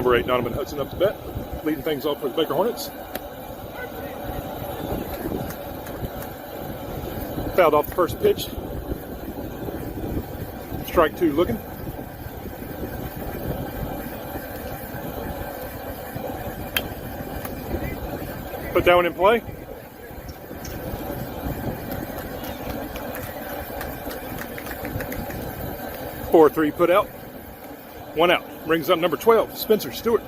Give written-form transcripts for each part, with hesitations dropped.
Number 8, Donovan Hudson up to bat, leading things off for the Baker Hornets. Fouled off the first pitch. Strike 2 looking. Put that one in play. Four, 3 put out. 1 out. Brings up number 12, Spencer Stewart.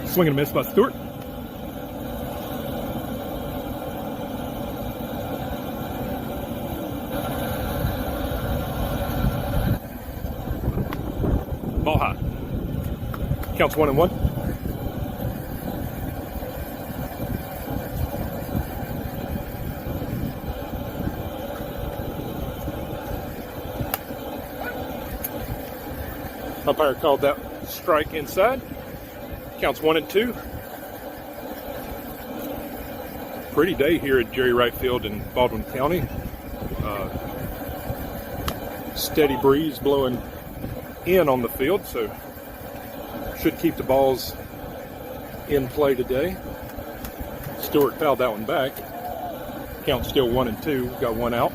Swing and a miss by Stewart. Ball high. Counts 1-1. Umpire called that strike inside. Counts 1-2. Pretty day here at Jerry Wright Field in Baldwin County. Steady breeze blowing in on the field, so should keep the balls in play today. Stewart fouled that one back. Count still 1-2. Got 1 out.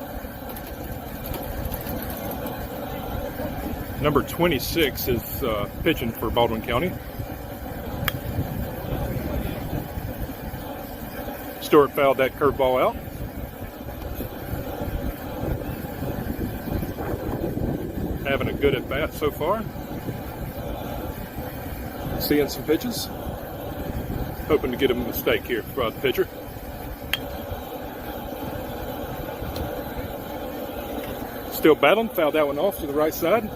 Number 26 is pitching for Baldwin County. Stewart fouled that curveball out. Having a good at bat so far. Seeing some pitches. Hoping to get a mistake here for the pitcher. Still battling. Fouled that one off to the right side.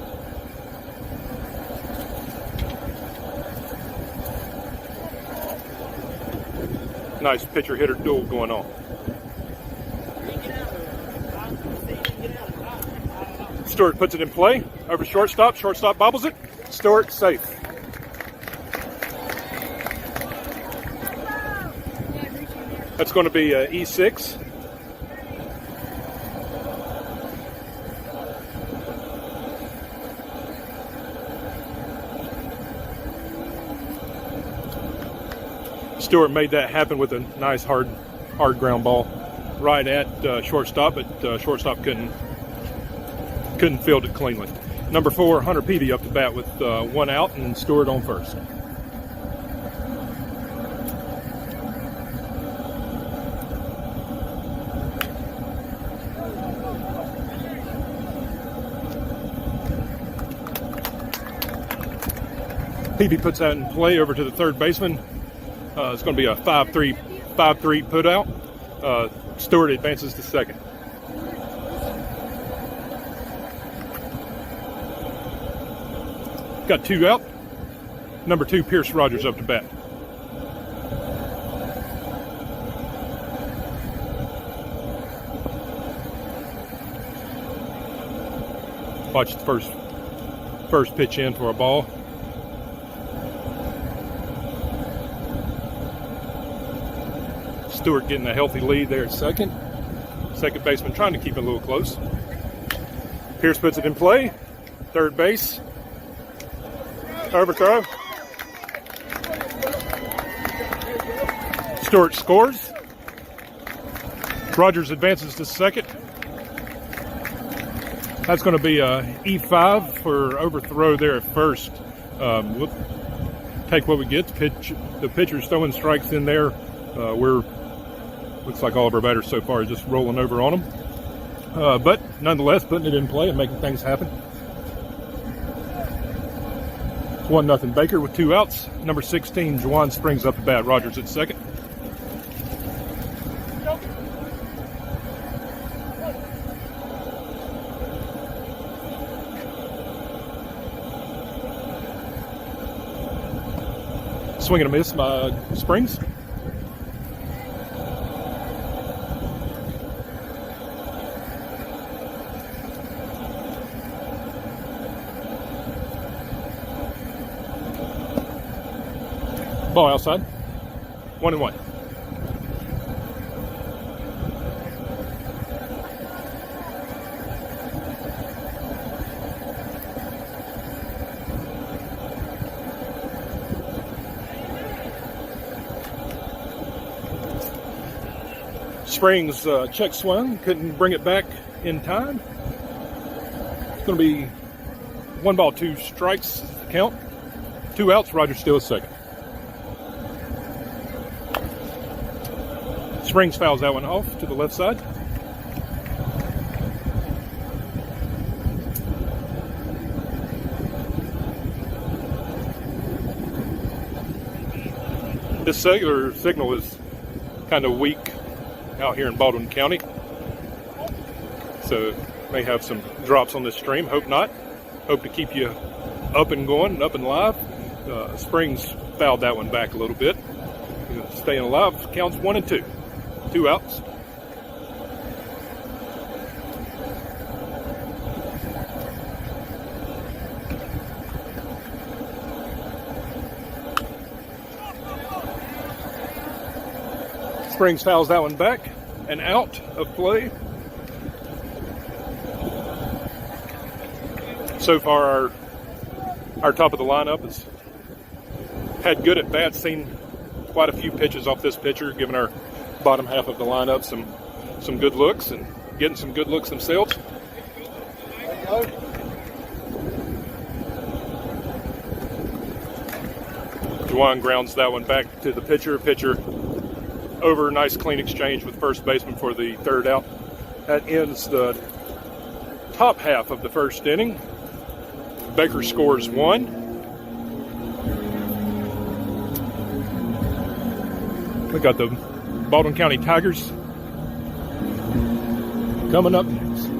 Nice pitcher-hitter duel going on. Stewart puts it in play. Over shortstop. Shortstop bobbles it. Stewart safe. That's going to be E6. Stewart made that happen with a nice hard ground ball right at shortstop, but shortstop couldn't field it cleanly. Number 4, Hunter Peavy up to bat with 1 out and Stewart on first. Peavy puts that in play over to the third baseman. It's going to be a 5-3 put out. Stewart advances to second. Got 2 out. Number 2, Pierce Rogers up to bat. Watch the first pitch in for a ball. Stewart getting a healthy lead there at second. Second baseman trying to keep it a little close. Pierce puts it in play. Third base. Overthrow. Stewart scores. Rogers advances to second. That's going to be a E5 for overthrow there at first. We'll take what we get. The pitcher's throwing strikes in there. Looks like all of our batters so far are just rolling over on them. But nonetheless, putting it in play and making things happen. It's 1-0 Baker with 2 outs. Number 16, Juwan Springs up to bat. Rogers at second. Swing and a miss by Springs. Ball outside. 1-1. Springs check swung, couldn't bring it back in time. It's going to be 1 ball, 2 strikes count. 2 outs, Roger still at second. Springs fouls that one off to the left side. This cellular signal is kind of weak out here in Baldwin County, so may have some drops on this stream. Hope not. Hope to keep you up and going, up and live. Springs fouled that one back a little bit. Staying alive. Counts 1 and 2. 2 outs. Springs fouls that one back and out of play. So far, our top of the lineup has had good at bats, seen quite a few pitches off this pitcher, giving our bottom half of the lineup some good looks and getting some good looks themselves. Juwan grounds that one back to the pitcher. Pitcher over, nice clean exchange with first baseman for the 3rd out. That ends the top half of the 1st inning. Baker scores 1. We got the Baldwin County Tigers coming up next.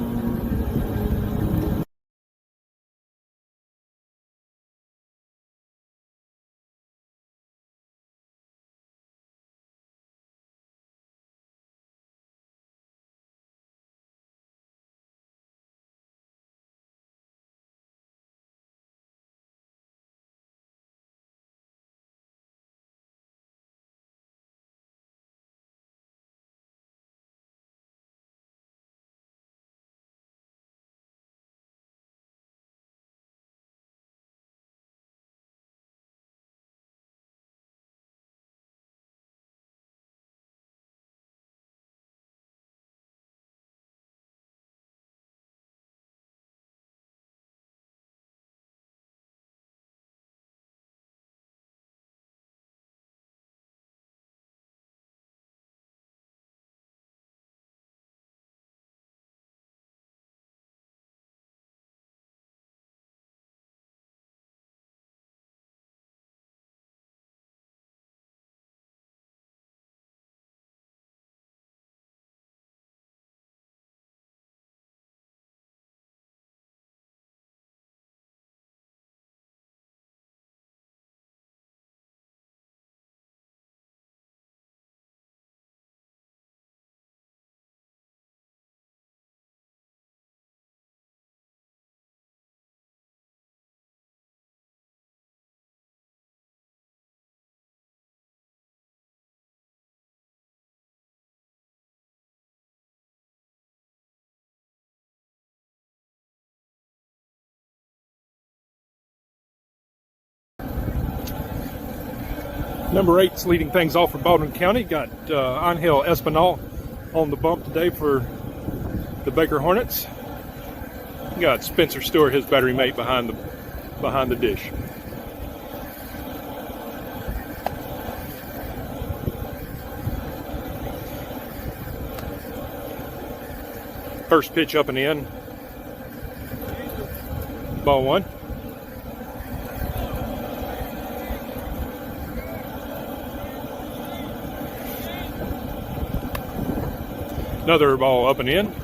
Number 8's leading things off for Baldwin County. Got Angel Espinal on the bump today for the Baker Hornets. Got Spencer Stewart, his battery mate, behind the dish. First pitch up and in. Ball 1. Another ball up and in.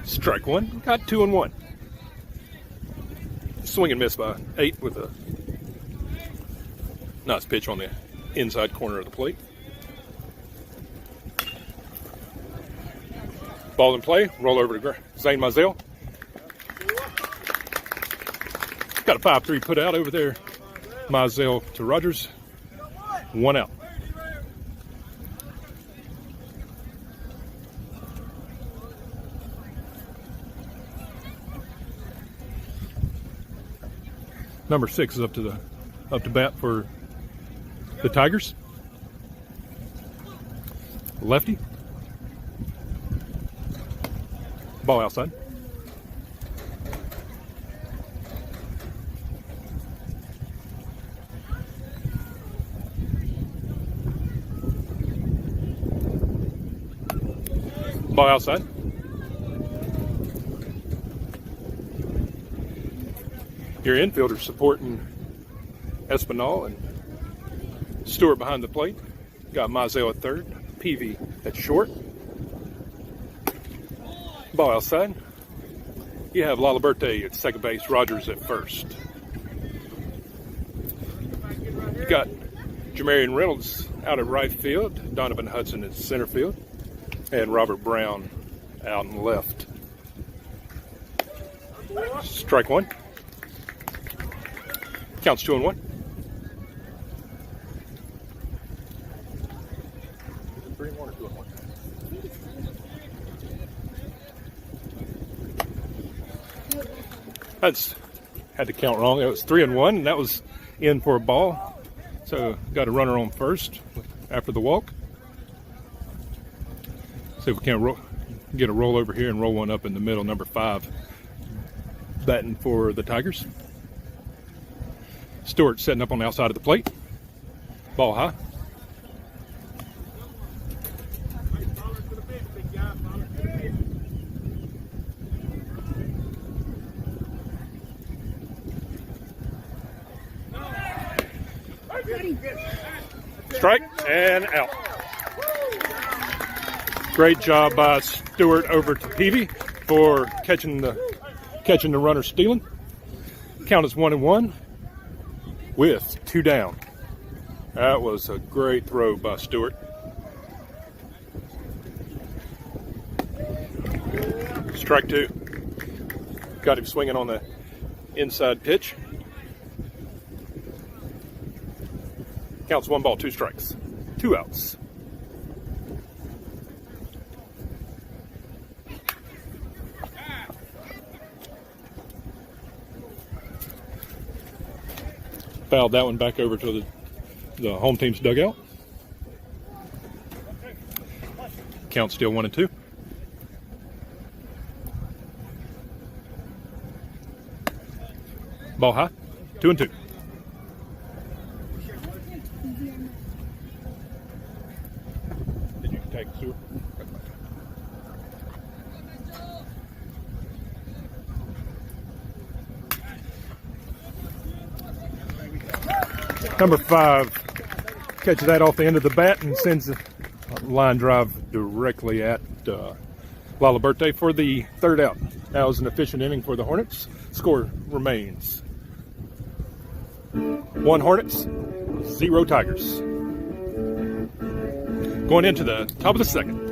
Strike 1. Got 2 and 1. Swing and miss by 8 with a nice pitch on the inside corner of the plate. Ball in play. Roll over to Zane Mizell. Got a 5-3 put out over there. Mizell to Rogers. 1 out. Number 6 is up to bat for the Tigers. Lefty. Ball outside. Ball outside. Your infielder supporting Espinal and Stewart behind the plate. Got Mizell at third. Peavy at short. Ball outside. You have Laliberte at second base. Rogers at first. You got Jamarian Reynolds out at right field. Donovan Hudson at center field. And Robert Brown out in left. Strike 1. Counts 2-1. That's had to count wrong. It was 3-1, and that was in for a ball. So got a runner on first after the walk. See if we can't get a roll over here and roll one up in the middle. Number 5 batting for the Tigers. Stewart setting up on the outside of the plate. Ball high. Strike and out. Great job by Stewart over to Peavy for catching the runner stealing. Count is 1-1 with 2 down. That was a great throw by Stewart. Strike 2. Got him swinging on the inside pitch. Counts 1 ball, 2 strikes, 2 outs. Fouled that one back over to the home team's dugout. Count still 1-2. Ball high, 2-2. Did you take Stewart? Number 5 catches that off the end of the bat and sends a line drive directly at Laliberte for the 3rd out. That was an efficient inning for the Hornets. Score remains 1 Hornets, 0 Tigers. Going into the top of the 2nd.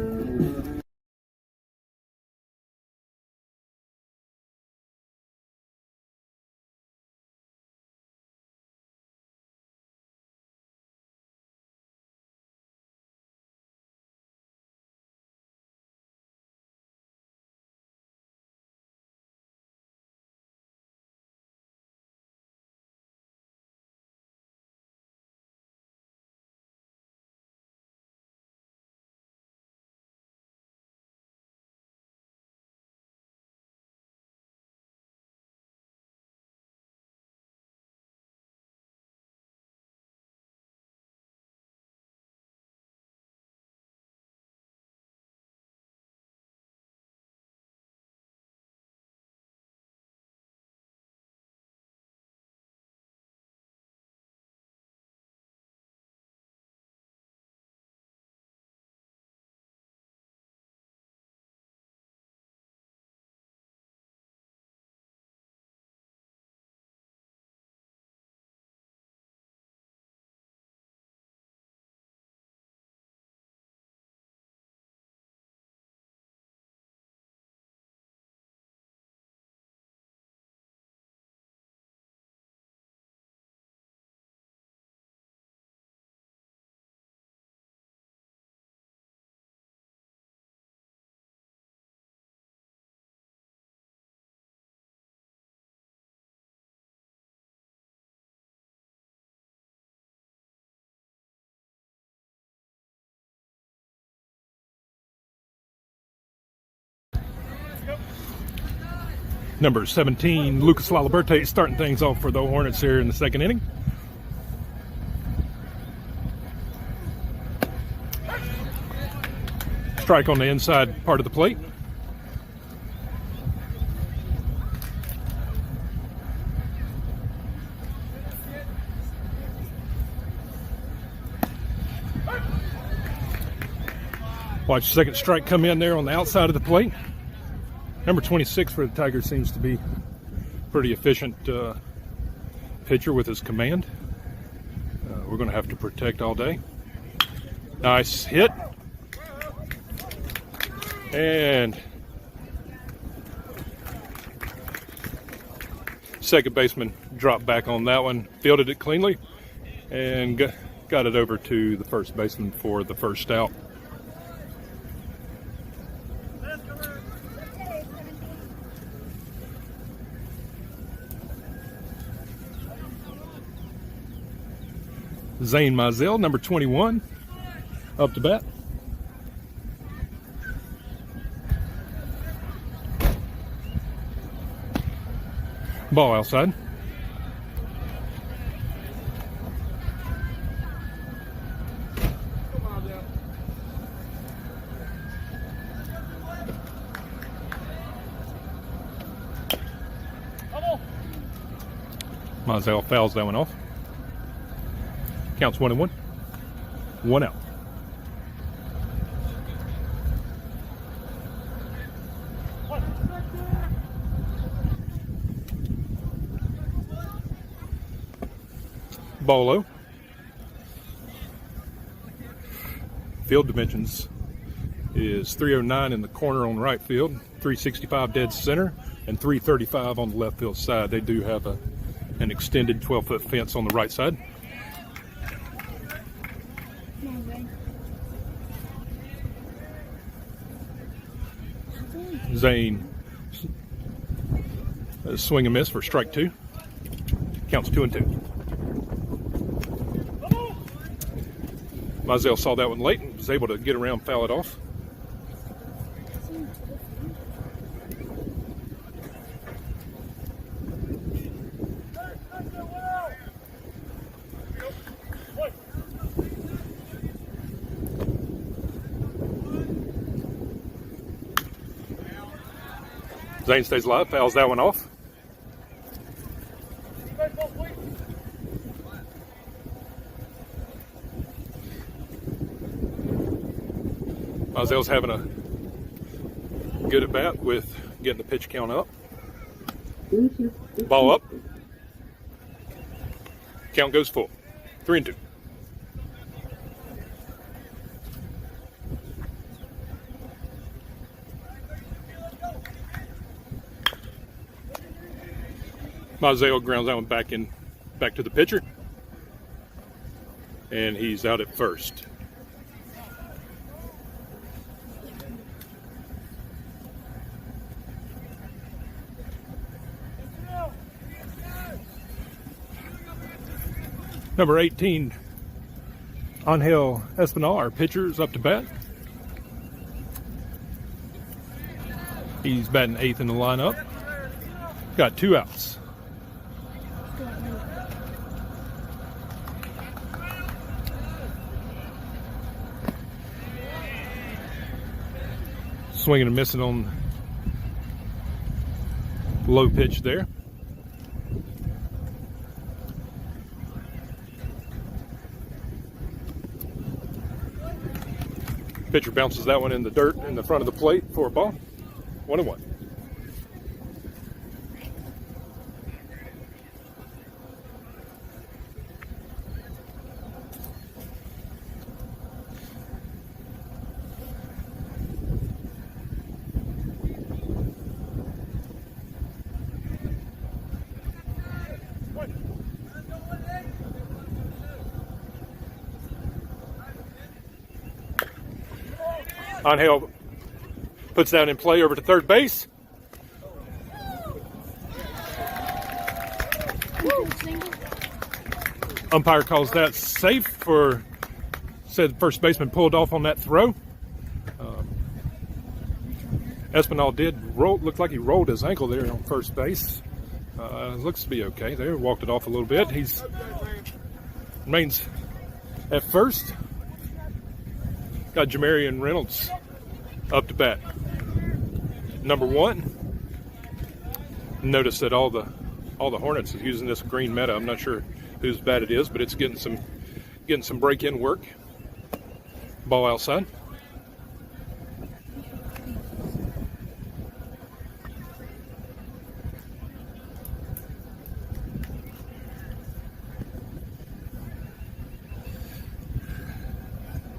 Number 17, Lucas Laliberte, starting things off for the Hornets here in the second inning. Strike on the inside part of the plate. Watch the second strike come in there on the outside of the plate. Number 26 for the Tigers seems to be pretty efficient pitcher with his command. We're going to have to protect all day. Nice hit. And second baseman dropped back on that one, fielded it cleanly, and got it over to the first baseman for the first out. Zane Mizell, number 21, up to bat. Ball outside. Mizell fouls that one off. Counts 1-1. 1 out. Ball low. Field dimensions is 309 in the corner on right field, 365 dead center, and 335 on the left field side. They do have an extended 12-foot fence on the right side. Zane, swing and miss for strike 2. Counts 2-2. Mizell saw that one late and was able to get around, foul it off. Zane stays alive, fouls that one off. Mizell's having a good at bat with getting the pitch count up. Ball up. Count goes full. 3-2. Mizell grounds that one back to the pitcher, and he's out at first. Number 18, Angel Espinal, our pitcher, is up to bat. He's batting 8th in the lineup. Got 2 outs. Swinging and missing on low pitch there. Pitcher bounces that one in the dirt in the front of the plate for a ball. 1-1. Angel puts that in play over to third base. Umpire calls that safe for, said the first baseman pulled off on that throw. Espinal did roll, looked like he rolled his ankle there on first base. Looks to be okay there. Walked it off a little bit. He's remains at first. Got Jamarian Reynolds up to bat. Number 1. Notice that all the Hornets is using this green meta. I'm not sure whose bat it is, but it's getting some break-in work. Ball outside.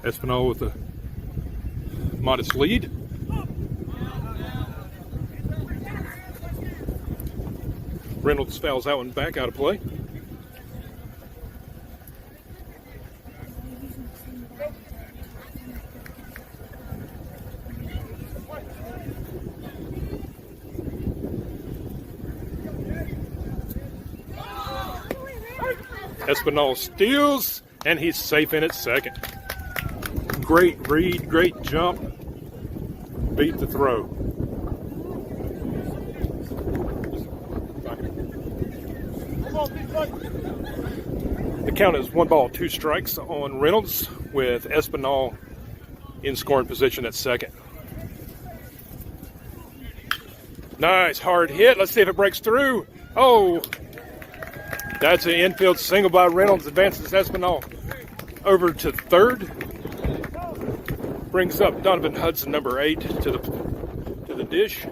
Espinal with a modest lead. Reynolds fouls that one back out of play. Espinal steals, and he's safe in at second. Great read, great jump, beat the throw. The count is 1 ball, 2 strikes on Reynolds, with Espinal in scoring position at second. Nice hard hit. Let's see if it breaks through. Oh, that's an infield single by Reynolds. Advances Espinal over to third. Brings up Donovan Hudson, number 8, to the dish.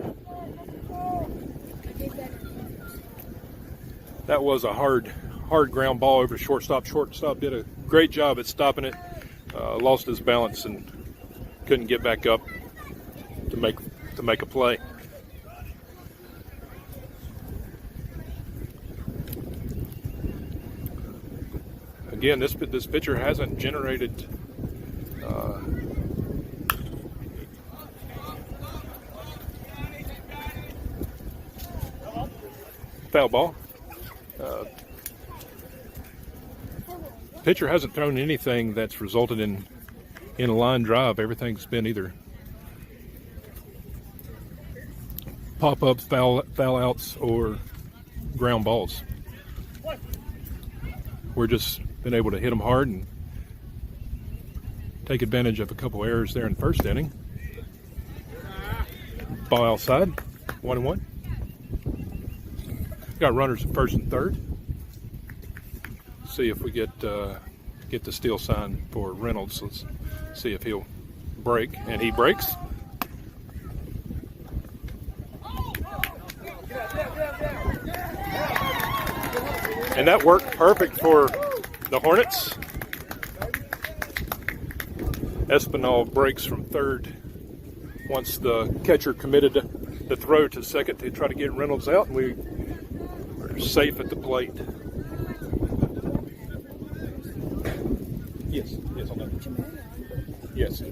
That was a hard ground ball over to shortstop. Shortstop did a great job at stopping it. Lost his balance and couldn't get back up to make a play. Again, this pitcher hasn't generated foul ball. Pitcher hasn't thrown anything that's resulted in a line drive. Everything's been either pop-ups, foul outs, or ground balls. We're just been able to hit them hard and take advantage of a couple errors there in the first inning. Ball outside, 1-1. Got runners at first and third. See if we get the steal sign for Reynolds. Let's see if he'll break, and he breaks. And that worked perfect for the Hornets. Espinal breaks from third once the catcher committed the throw to second to try to get Reynolds out, and we are safe at the plate. Yes, on that. Yes.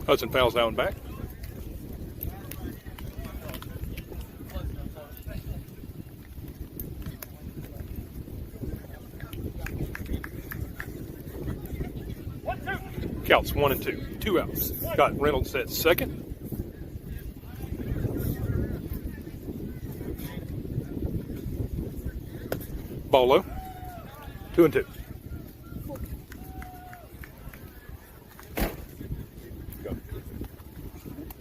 Hudson fouls that one back. Counts 1 and 2. 2 outs. Got Reynolds at second. Ball low. 2 and 2. Go.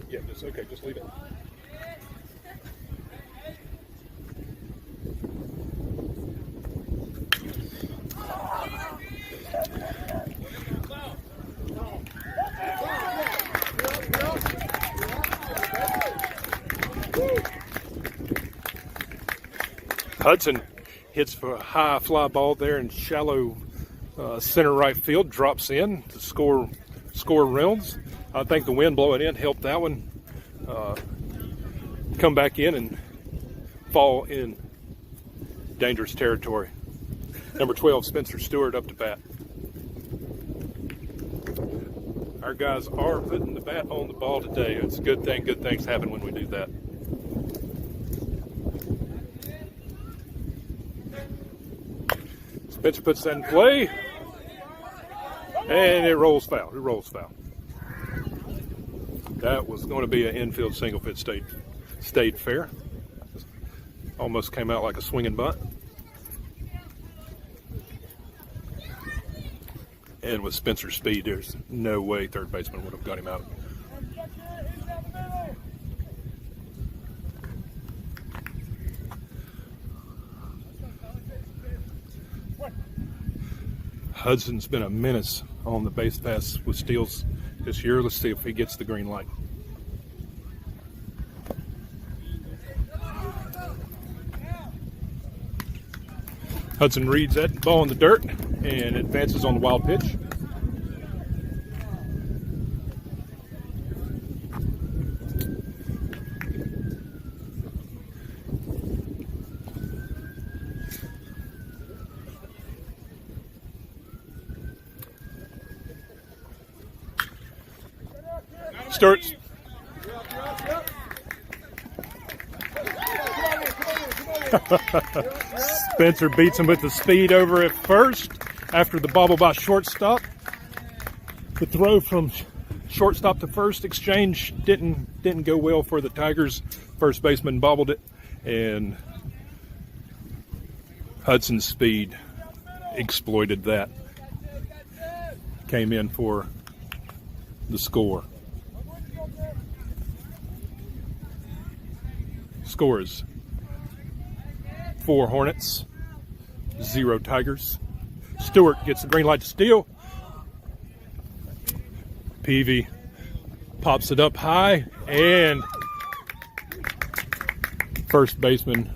Yeah, just leave it. Hudson hits for a high fly ball there in shallow center right field, drops in to score Reynolds. I think the wind blowing in helped that one come back in and fall in dangerous territory. Number 12, Spencer Stewart, up to bat. Our guys are putting the bat on the ball today. It's a good thing. Good things happen when we do that. Pitcher puts that in play. And it rolls foul. It rolls foul. That was going to be an infield single if it stayed fair. Almost came out like a swinging bunt. And with Spencer's speed, there's no way third baseman would have got him out. Hudson's been a menace on the base pass with steals this year. Let's see if he gets the green light. Hudson reads that ball in the dirt and advances on the wild pitch. Starts. Spencer beats him with the speed over at first after the bobble by shortstop. The throw from shortstop to first exchange didn't go well for the Tigers. First baseman bobbled it, and Hudson's speed exploited that. Came in for the score. Score is 4 Hornets, 0 Tigers. Stewart gets the green light to steal. Peavy pops it up high, and first baseman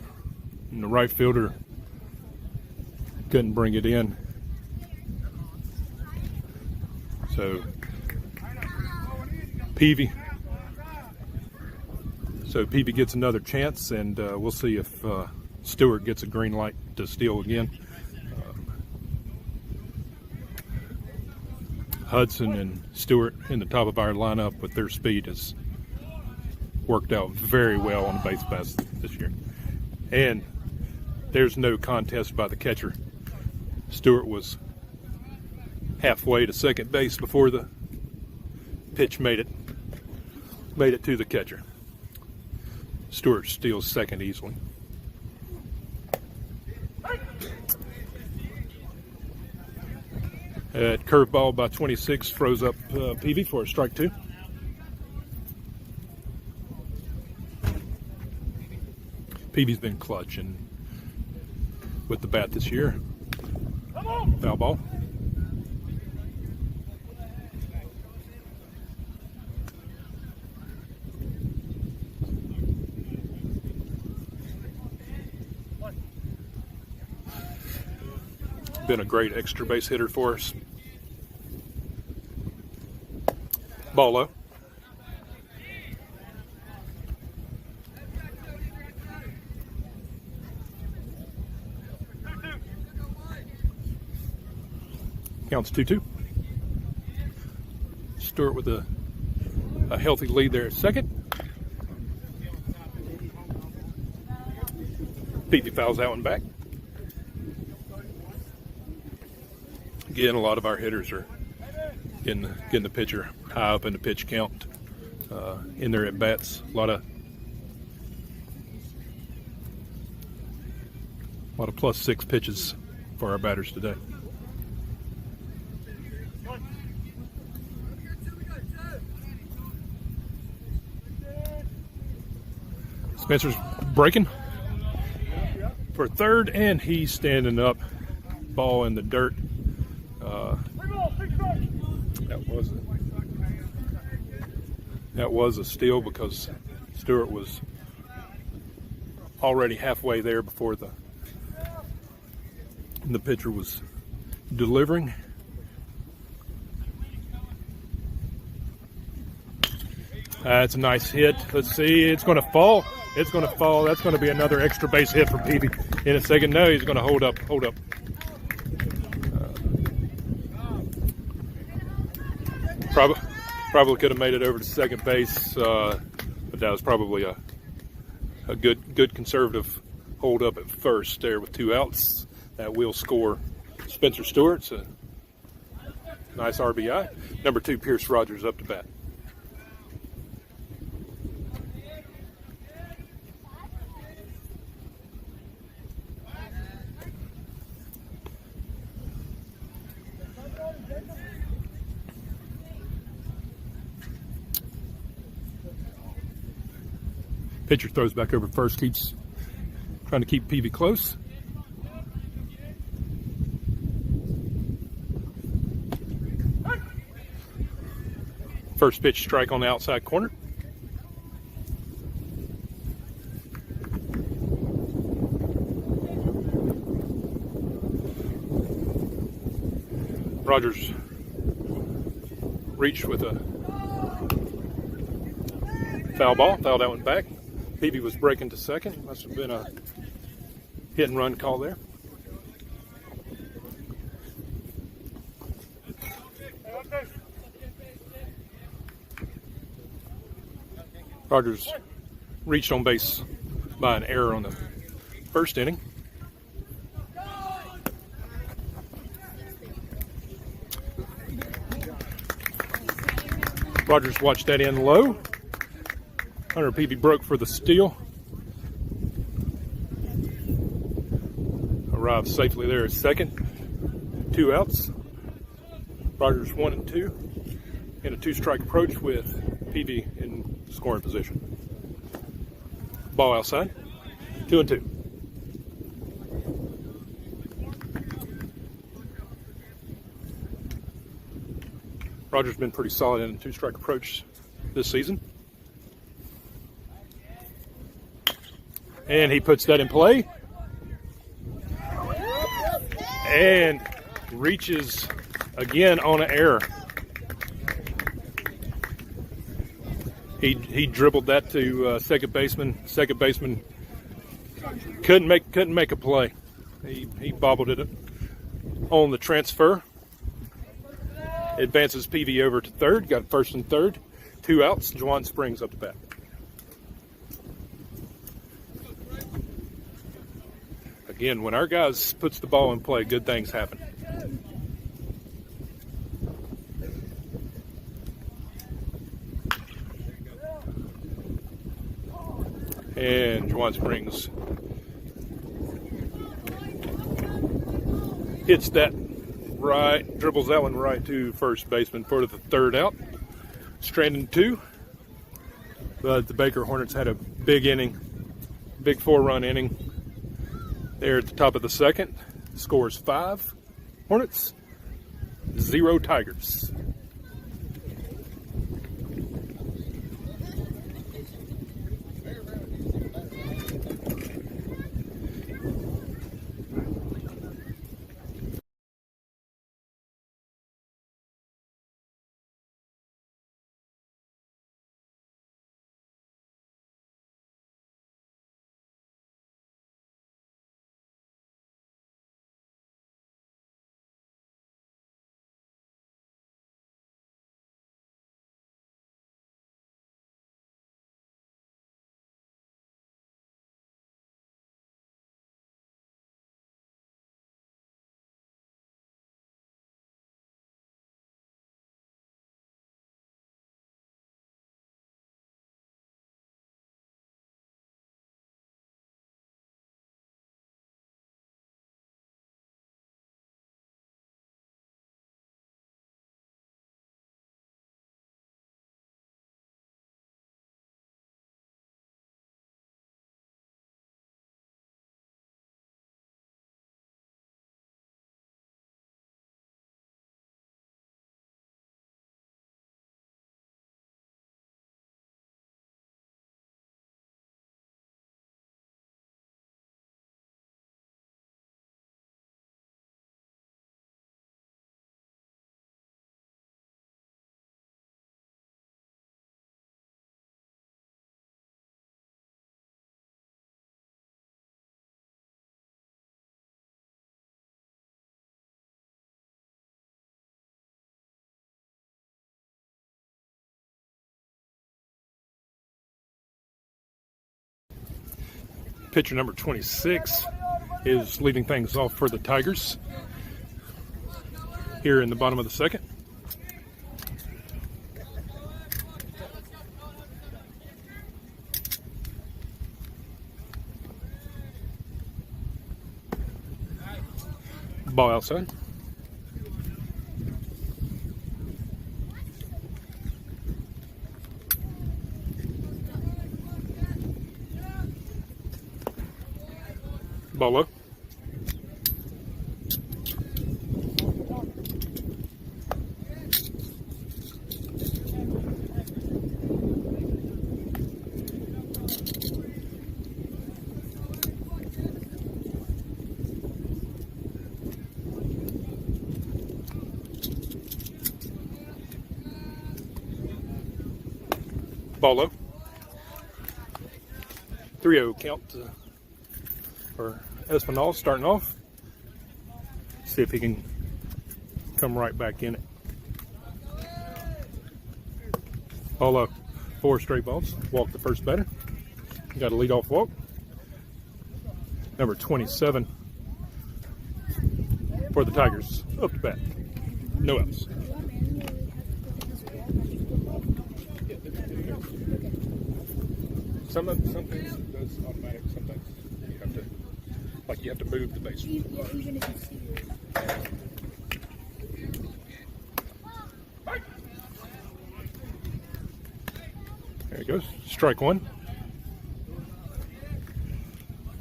and the right fielder couldn't bring it in. So Peavy gets another chance, and we'll see if Stewart gets a green light to steal again. Hudson and Stewart in the top of our lineup with their speed has worked out very well on the base pass this year. And there's no contest by the catcher. Stewart was halfway to second base before the pitch made it to the catcher. Stewart steals second easily. At curveball by 26 froze up Peavy for a strike 2. Peavy's been clutch and with the bat this year. Foul ball. Been a great extra base hitter for us. Ball low. Counts 2-2. Stewart with a healthy lead there at second. Peavy fouls that one back. Again, a lot of our hitters are getting the pitcher high up in the pitch count in their at bats. A lot of +6 pitches for our batters today. Spencer's breaking for third, and he's standing up. Ball in the dirt. That was a steal because Stewart was already halfway there before the pitcher was delivering. That's a nice hit. Let's see. It's going to fall. It's going to fall. That's going to be another extra base hit for Peavy in a second. No, he's going to hold up. Probably could have made it over to second base, but that was probably a good conservative hold up at first there with 2 outs. That will score Spencer Stewart's a nice RBI. Number 2, Pierce Rogers up to bat. Pitcher throws back over first, keeps trying to keep Peavy close. First pitch strike on the outside corner. Rogers reached with a foul ball, fouled that one back. Peavy was breaking to second. Must have been a hit and run call there. Rogers reached on base by an error on the first inning. Rogers watched that in low. Hunter Peavy broke for the steal. Arrived safely there at second. 2 outs. Rogers 1 and 2 in a 2-strike approach with Peavy in scoring position. Ball outside. 2 and 2. Rogers been pretty solid in a 2-strike approach this season. And he puts that in play. And reaches again on an error. He dribbled that to second baseman. Second baseman couldn't make a play. He bobbled it on the transfer. Advances Peavy over to third. Got first and third. 2 outs. Juwan Springs up to bat. Again, when our guys puts the ball in play, good things happen. And Juwan Springs hits that right, dribbles that one right to first baseman for the 3rd out. Stranding 2. But the Baker Hornets had a big inning, big 4-run inning there at the top of the 2nd. Scores 5 Hornets, 0 Tigers. Pitcher number 26 is leading things off for the Tigers. here in the bottom of the second. Ball outside. Ball low. Ball low. 3-0 count for Espinal starting off. See if he can come right back in it. Ball low. 4 straight balls. Walk the first batter. Got a leadoff walk. Number 27 for the Tigers. Up to bat. No outs. Some things it does automatic. Sometimes you have to move the base. Even if you see it. There he goes. Strike one.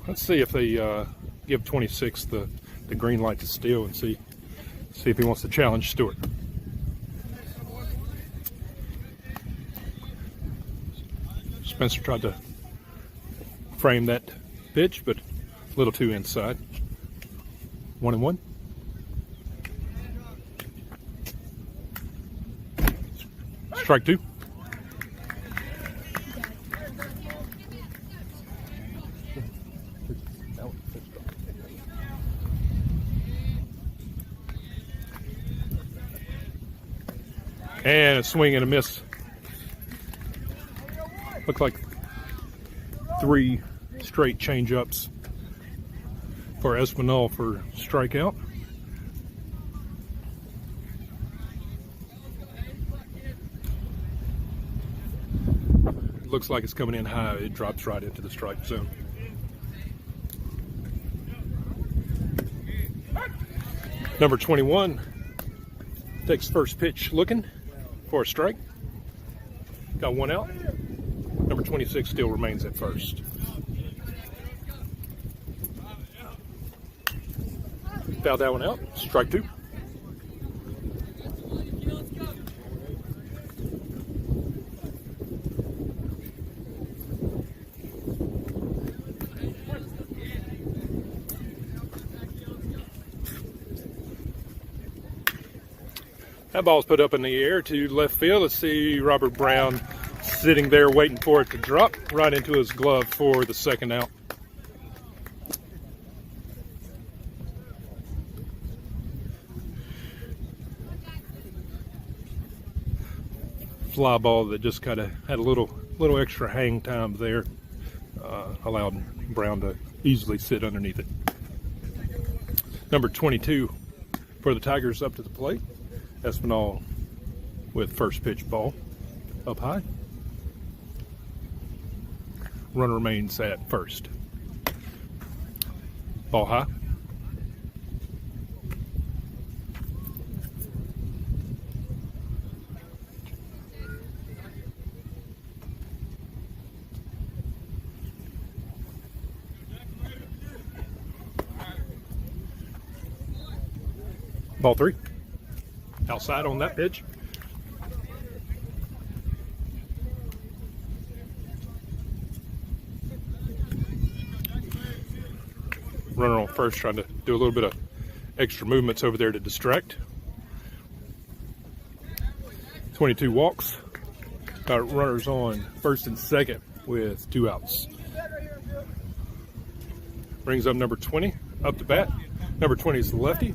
Let's see if they give 26 the green light to steal and see if he wants to challenge Stewart. Spencer tried to frame that pitch, but a little too inside. 1-1. Strike two. And a swing and a miss. Looked like 3 straight change-ups for Espinal for strikeout. Looks like it's coming in high. It drops right into the strike zone. Number 21 takes first pitch looking for a strike. Got 1 out. Number 26 still remains at first. Foul that one out. Strike two. That ball's put up in the air to left field. Let's see Robert Brown sitting there waiting for it to drop right into his glove for the second out. Fly ball that just kind of had a little extra hang time there, allowed Brown to easily sit underneath it. Number 22 for the Tigers up to the plate. Espinal with first pitch ball up high. Runner remains at first. Ball high. Ball three. Outside on that pitch. Runner on first trying to do a little bit of extra movements over there to distract. 22 walks. Got runners on first and second with 2 outs. Brings up number 20 up to bat. Number 20 is the lefty.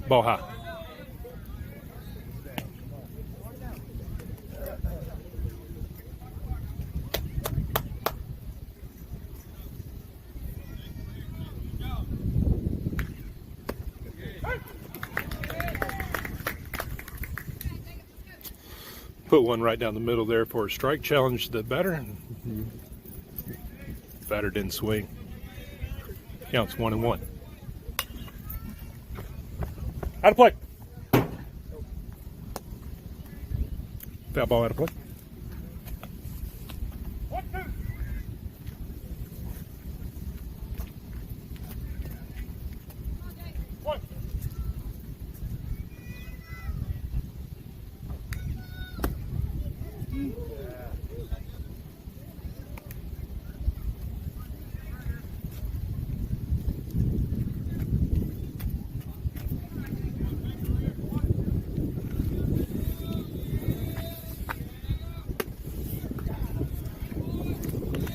Ball high. Put one right down the middle there for a strike. Challenged the batter, and batter didn't swing. Counts 1-1. Out of play. Foul ball out of play.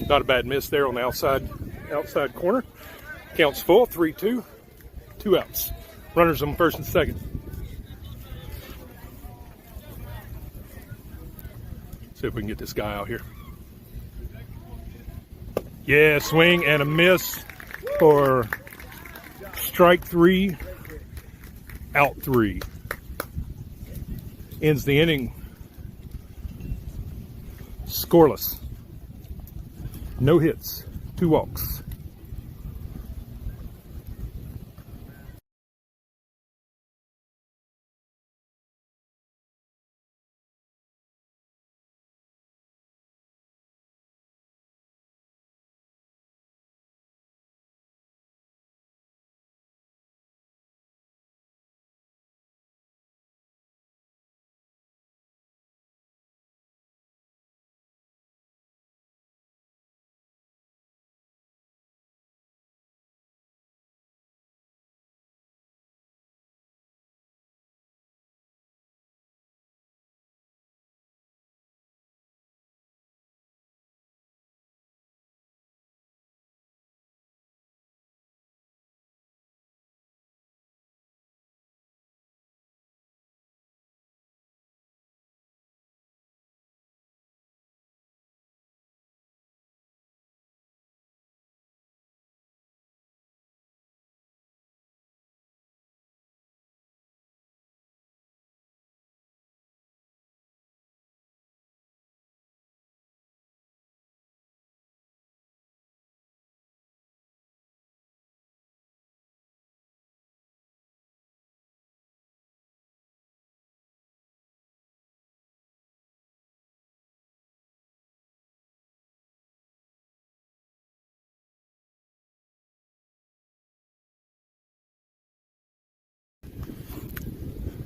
Not a bad miss there on the outside corner. Counts full, 3-2, 2 outs. Runners on first and second. See if we can get this guy out here. Yeah, swing and a miss for strike 3, out 3. Ends the inning scoreless. No hits, 2 walks.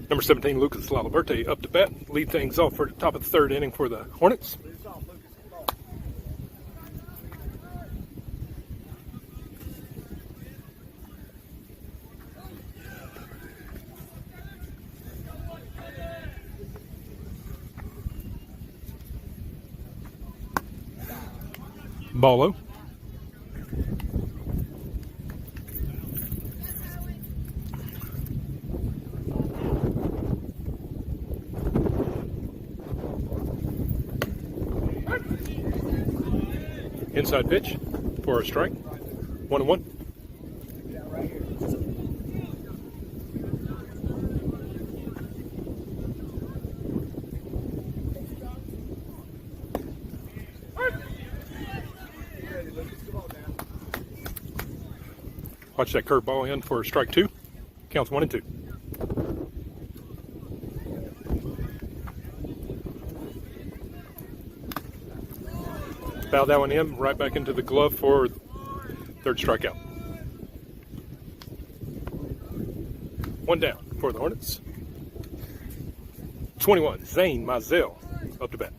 Number 17, Lucas Laliberte, up to bat. Lead things off for the top of the third inning for the Hornets. Ball low. Inside pitch for a strike. 1-1. Watch that curveball in for strike 2. Counts 1-2. Foul that one in, right back into the glove for third strikeout. 1 down for the Hornets. 21, Zane Mizell, up to bat.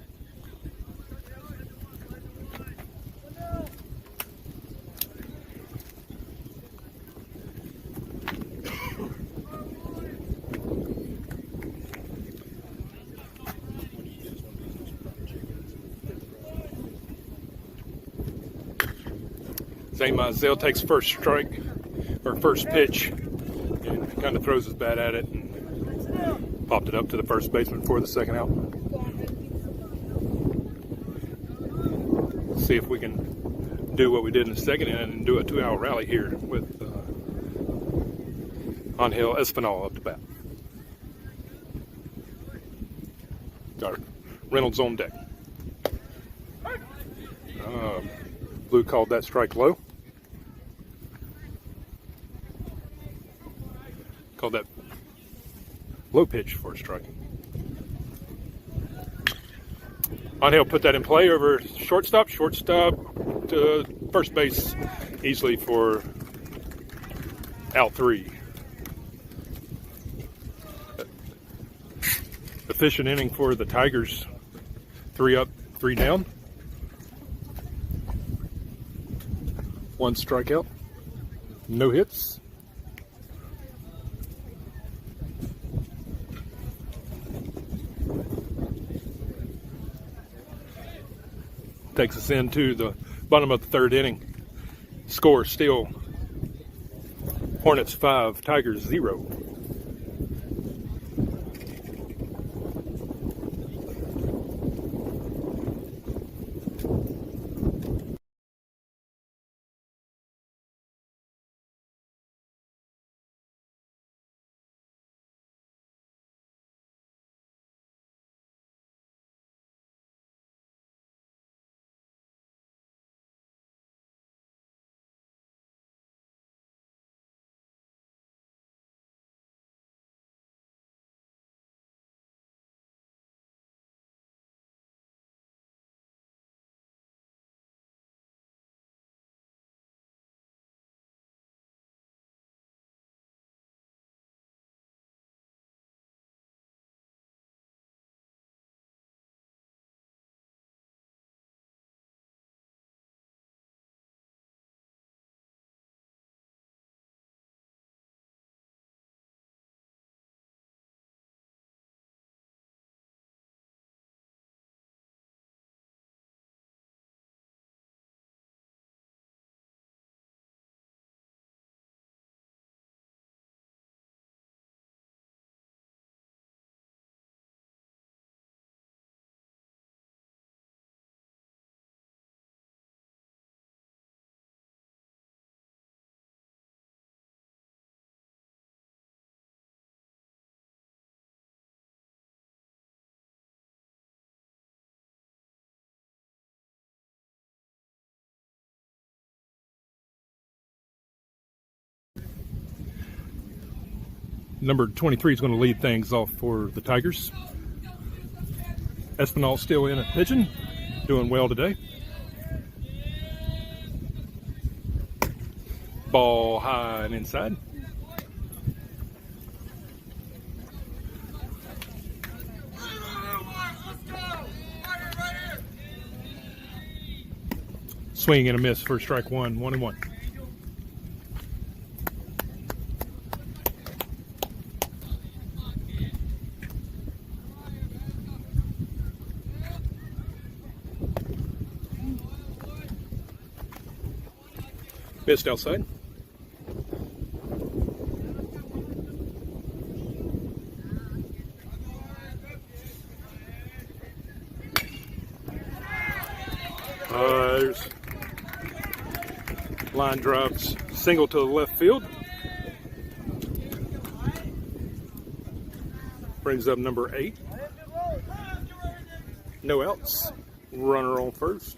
Zane Mizell takes first strike, or first pitch, and kind of throws his bat at it and popped it up to the first baseman for the second out. See if we can do what we did in the second inning and do a 2-out rally here with Angel Espinal up to bat. Our Reynolds on deck. Blue called that strike low. Called that low pitch for a strike. Angel put that in play over shortstop. Shortstop to first base easily for out 3. Efficient inning for the Tigers. 3 up, 3 down. 1 strikeout. No hits. Takes us into the bottom of the 3rd inning. Score still Hornets 5, Tigers 0. Number 23 is going to lead things off for the Tigers. Espinal still in at pitching, doing well today. Ball high and inside. Swing and a miss for strike 1, 1-1. Missed outside. There's line drives, single to the left field. Brings up number 8. No outs. Runner on first.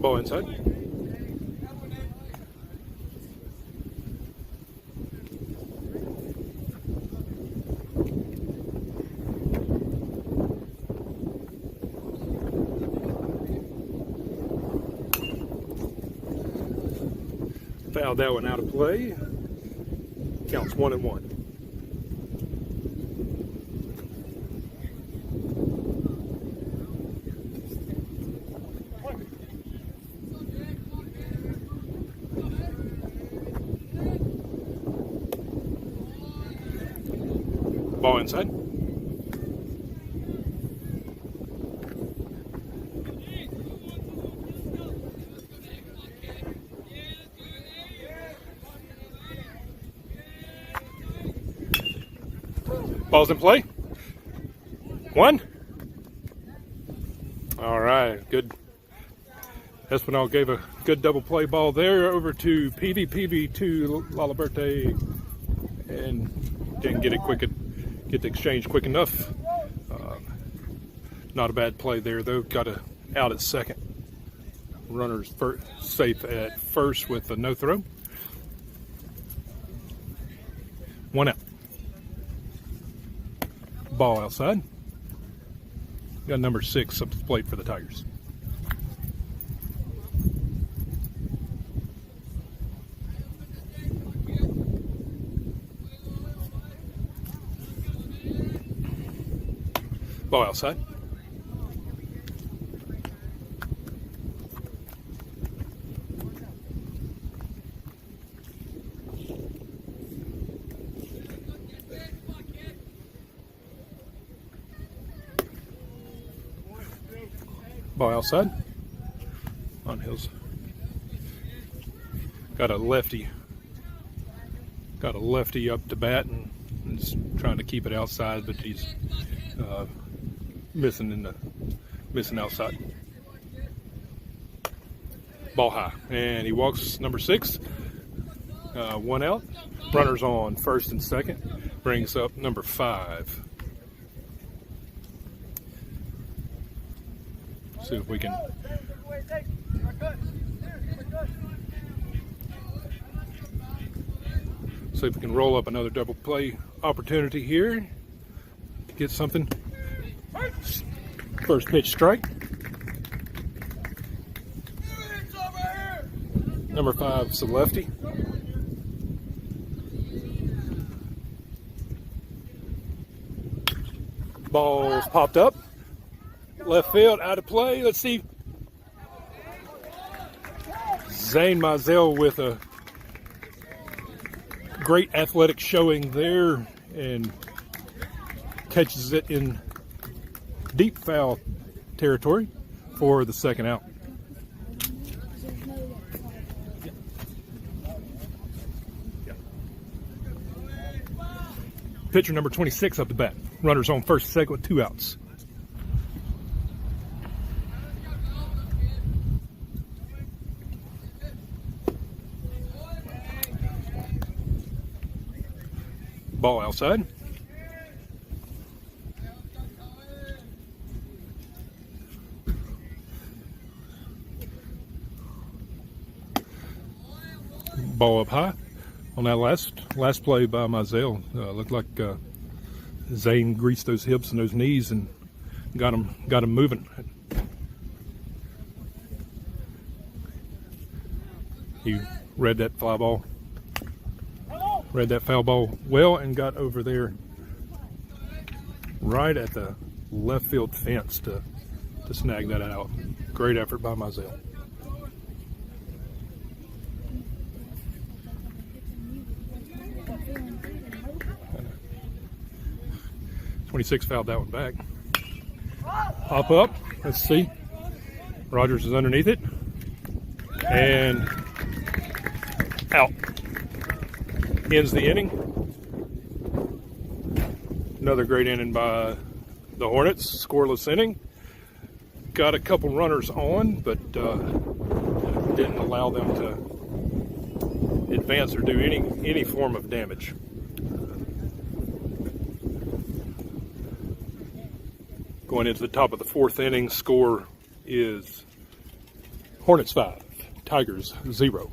Ball inside. Fouled that one out of play. Counts 1-1. Ball inside. Ball's in play. 1, All right, good. Espinal gave a good double play ball there over to Peavy. Peavy to Laliberte, and didn't get the exchange quick enough. Not a bad play there though. Got a out at second. Runners safe at first with a no throw. 1 out. Ball outside. Got number 6 up to the plate for the Tigers. Ball outside. Ball outside. On Hills. Got a lefty up to bat and is trying to keep it outside, but he's missing outside. Ball high, and he walks number 6. 1 out. Runners on first and second. Brings up number 5. See if we can roll up another double play opportunity here. Get something. First pitch strike. Number 5 is a lefty. Ball's popped up. Left field, out of play. Let's see. Zane Mizell with a great athletic showing there and catches it in deep foul territory for the second out. Pitcher number 26 up to bat. Runners on first and second with 2 outs. Ball outside. Ball up high. On that last play by Mizell, looked like Zane greased those hips and those knees and got him moving. He read that foul ball well and got over there right at the left field fence to snag that out. Great effort by Mizell. 26 fouled that one back. Hop up. Let's see. Rogers is underneath it. And out. Ends the inning. Another great inning by the Hornets. Scoreless inning. Got a couple runners on, but didn't allow them to advance or do any form of damage. Going into the top of the 4th inning, score is Hornets 5, Tigers 0.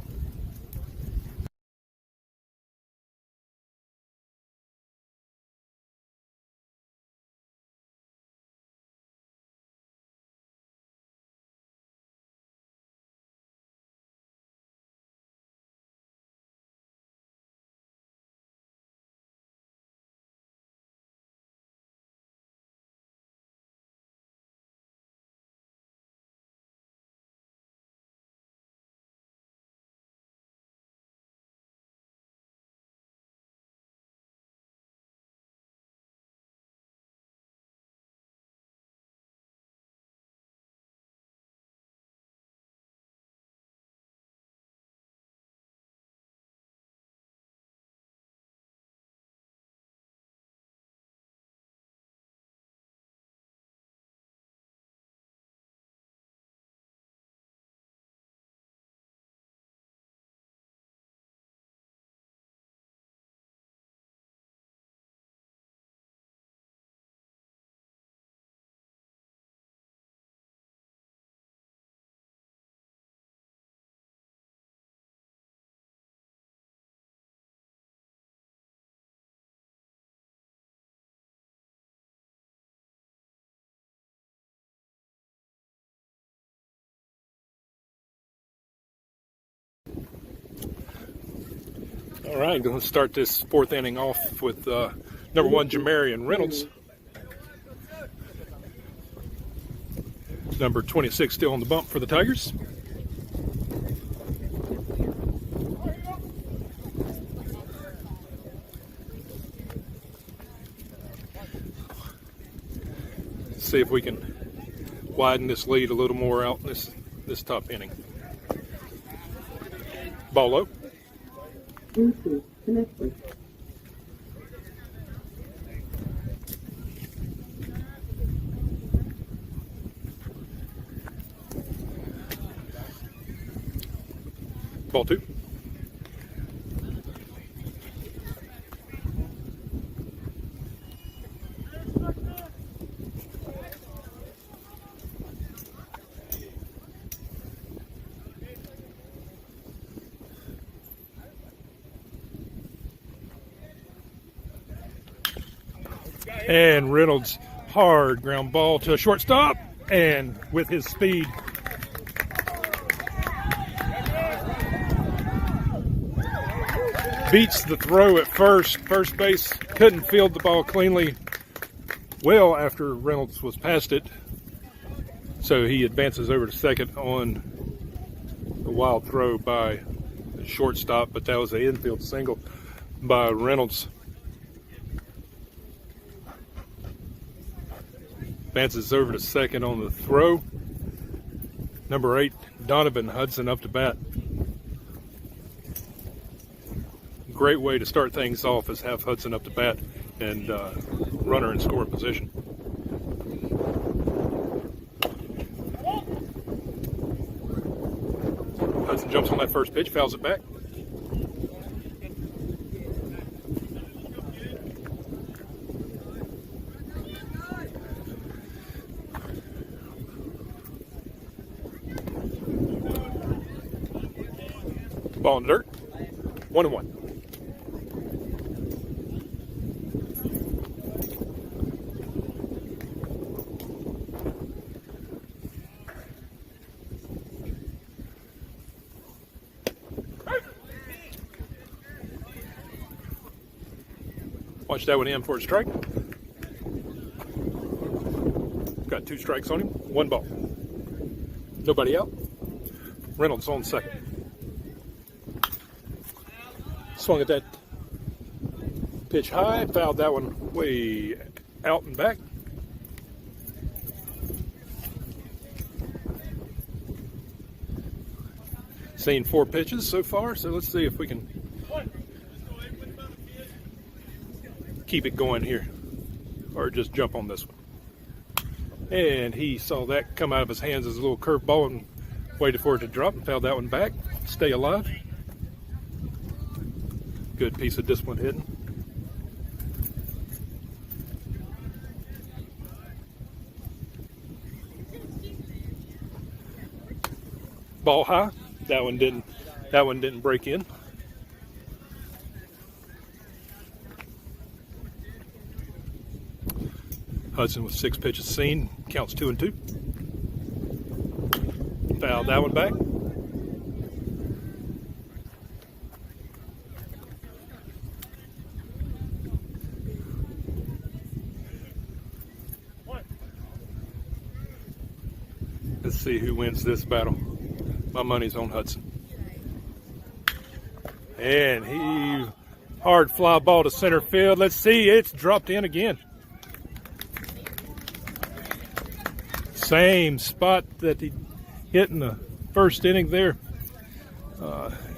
All right, going to start this fourth inning off with number 1, Jamarian Reynolds. Number 26 still on the bump for the Tigers. See if we can widen this lead a little more out in this top inning. Ball low. Bluetooth connected. Ball 2. And Reynolds, hard ground ball to a shortstop, and with his speed, beats the throw at first. First base couldn't field the ball cleanly well after Reynolds was past it, so he advances over to second on a wild throw by the shortstop, but that was an infield single by Reynolds. Advances over to second on the throw. Number 8, Donovan Hudson up to bat. Great way to start things off is have Hudson up to bat and runner in scoring position. Hudson jumps on that first pitch, fouls it back. Ball in the dirt. 1-1. Watch that one in for a strike. Got 2 strikes on him. 1 ball. Nobody out. Reynolds on second. Swung at that pitch high, fouled that one way out and back. Seen 4 pitches so far, so let's see if we can keep it going here, or just jump on this one. And he saw that come out of his hands as a little curve ball and waited for it to drop and fouled that one back. Stay alive. Good piece of disciplined hitting. Ball high. That one didn't break in. Hudson with 6 pitches seen, counts 2-2. Fouled that one back. Let's see who wins this battle. My money's on Hudson. And he hard fly ball to center field. Let's see, it's dropped in again. Same spot that he hit in the first inning there.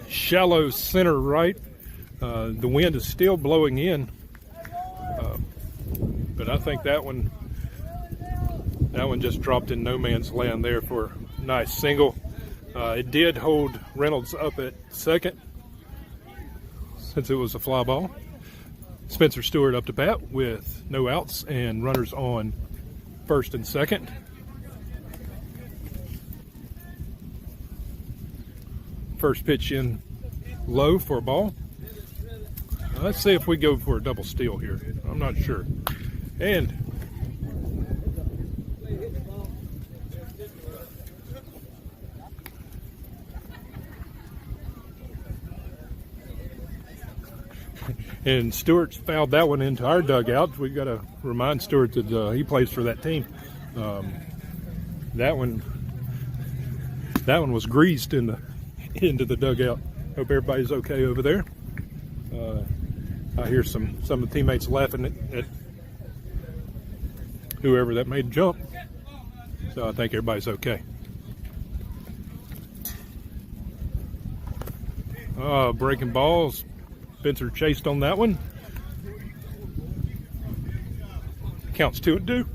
Shallow center right. The wind is still blowing in. But I think that one just dropped in no man's land there for a nice single. It did hold Reynolds up at second since it was a fly ball. Spencer Stewart up to bat with no outs and runners on first and second. First pitch in low for a ball. Let's see if we go for a double steal here. I'm not sure. And And Stewart's fouled that one into our dugout. We've got to remind Stewart that he plays for that team. That one was greased into the dugout. Hope everybody's okay over there. I hear some of the teammates laughing at whoever that made the jump. So I think everybody's okay. Breaking balls. Spencer chased on that one. Counts 2-2.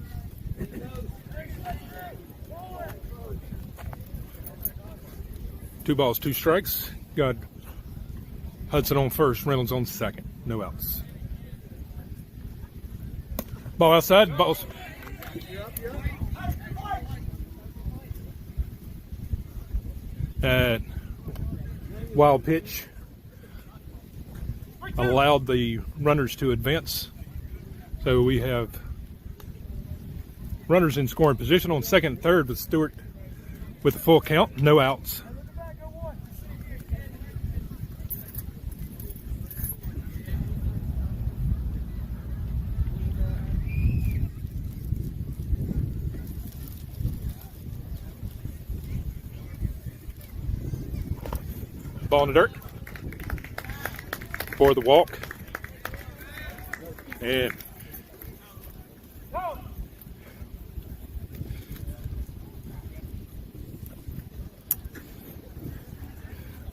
Two balls, 2 strikes. Got Hudson on first, Reynolds on second. No outs. Ball outside. Balls. Wild pitch allowed the runners to advance. So we have runners in scoring position on second and third with Stewart with a full count, no outs. Ball in the dirt for the walk. And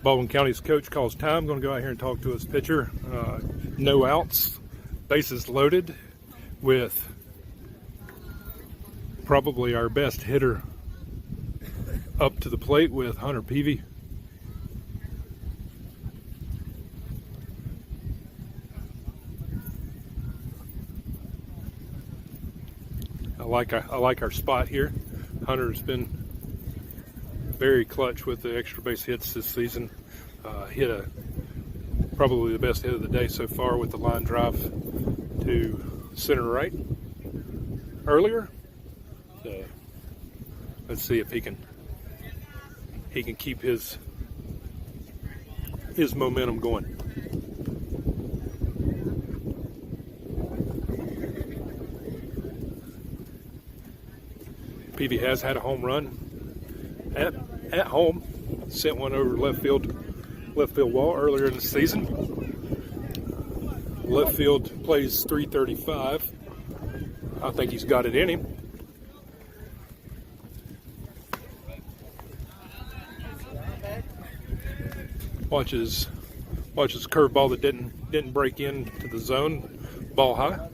Baldwin County's coach calls time. Going to go out here and talk to his pitcher. No outs, bases loaded with probably our best hitter up to the plate with Hunter Peavy. I like our spot here. Hunter's been very clutch with the extra base hits this season. Hit probably the best hit of the day so far with the line drive to center right earlier. So let's see if he can keep his momentum going. Peavy has had a home run at home. Sent one over left field wall earlier in the season. Left field plays .335. I think he's got it in him. Watches curveball that didn't break into the zone. Ball high.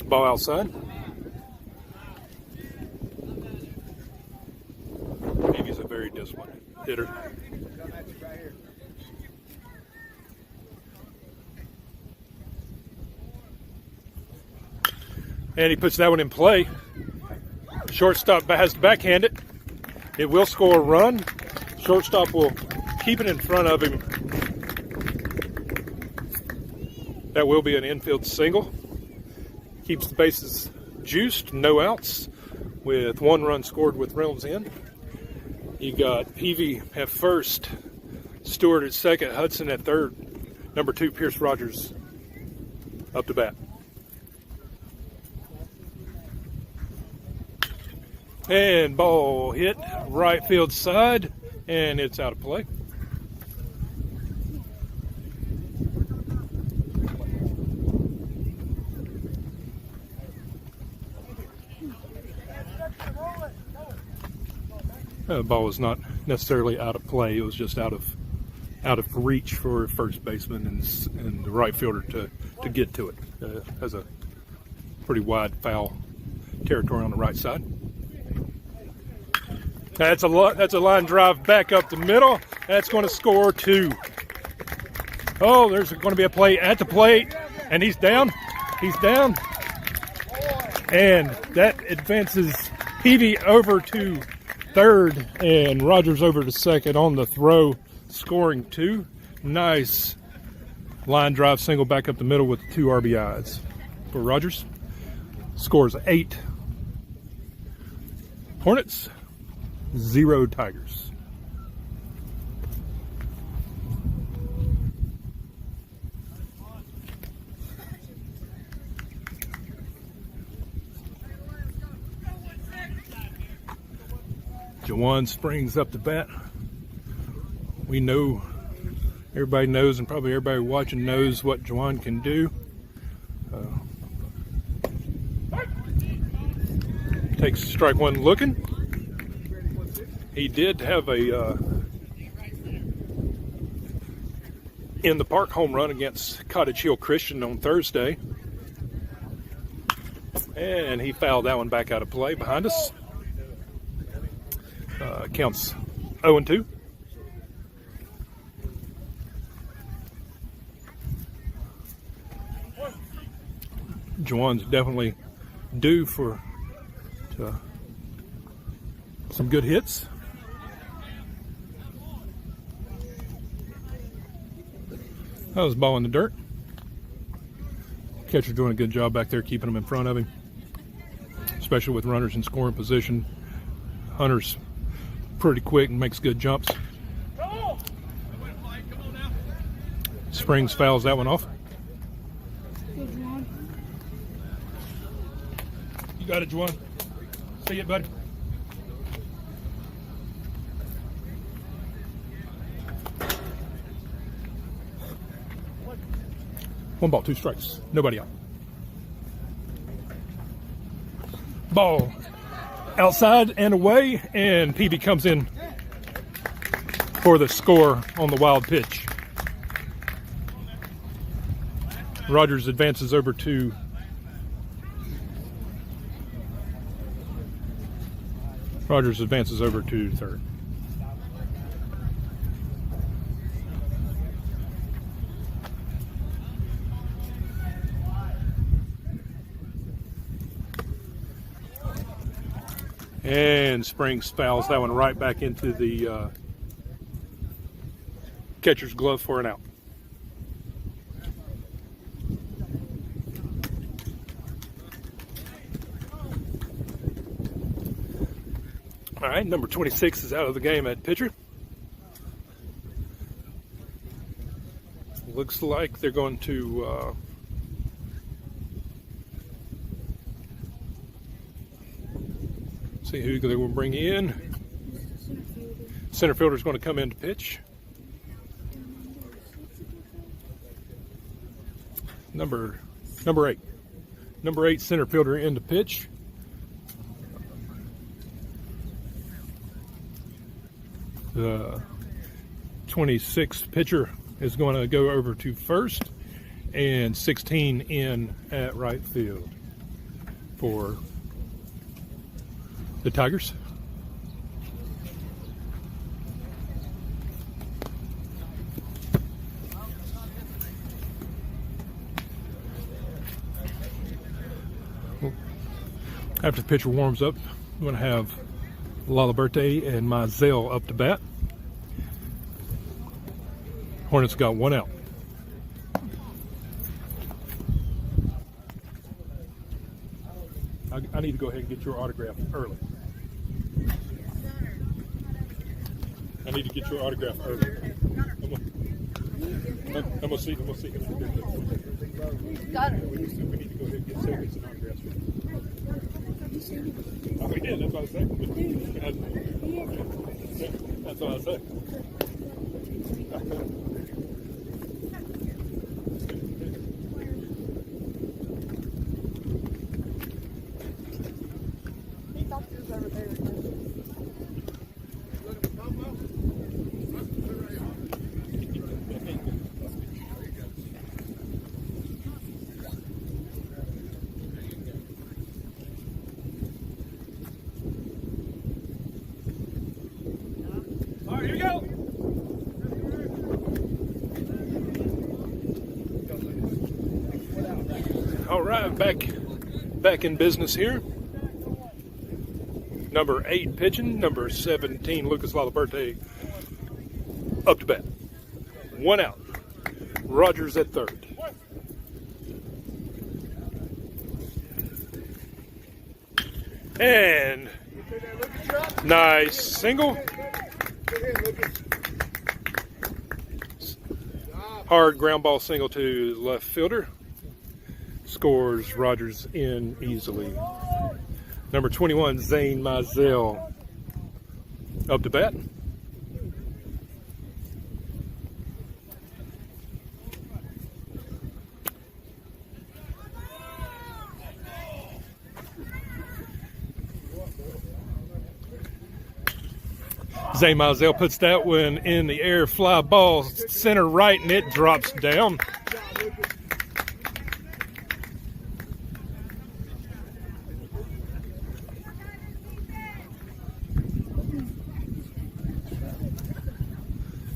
Ball outside. Peavy's a very disciplined hitter. And he puts that one in play. Shortstop has to backhand it. It will score a run. Shortstop will keep it in front of him. That will be an infield single. Keeps the bases juiced, no outs, with 1 run scored with Reynolds in. You got Peavy at first, Stewart at second, Hudson at third, number 2 Pierce Rogers up to bat. And ball hit right field side, and it's out of play. The ball was not necessarily out of play. It was just out of reach for first baseman and the right fielder to get to it. Has a pretty wide foul territory on the right side. That's a line drive back up the middle. That's going to score 2. Oh, there's going to be a play at the plate, and he's down. He's down, and that advances Peavy over to third and Rogers over to second on the throw, scoring 2. Nice line drive single back up the middle with 2 RBIs for Rogers. Scores 8. Hornets 0 Tigers. Jawan Springs up the bat. We know, everybody knows, and probably everybody watching knows what Jawan can do. Takes strike one looking. He did have a in the park home run against Cottage Hill Christian on Thursday. And he fouled that one back out of play behind us. Counts 0-2. Jawan's definitely due for some good hits. That was ball in the dirt. Catcher doing a good job back there keeping him in front of him, especially with runners in scoring position. Hunter's pretty quick and makes good jumps. Springs fouls that one off. You got it, Juwan. See it, buddy. One ball, 2 strikes. Nobody out. Ball outside and away, and PB comes in for the score on the wild pitch. Rogers advances over to third. And Springs fouls that one right back into the catcher's glove for an out. All right, number 26 is out of the game at pitcher. Looks like they're going to see who they will bring in. Center fielder is going to come in to pitch. Number 8. Number 8 center fielder in to pitch. The 26th pitcher is going to go over to first, and 16 in at right field for the Tigers. After the pitcher warms up, I'm going to have Laliberte and Mizell up to bat. Hornets got 1 out. I need to go ahead and get your autograph early. I'm going to see. Got it. We need to go ahead and get savings and autographs. Oh, we did. That's what I was saying. That's what I was saying. All right, here we go. All right, back in business here. Number 8 pitching, number 17 Lucas Laliberte up to bat. 1 out. Rogers at third. And Nice single. Hard ground ball single to left fielder. Scores Rogers in easily. Number 21, Zane Mizell, up to bat. Zane Mizell puts that one in the air, fly ball center right, and it drops down.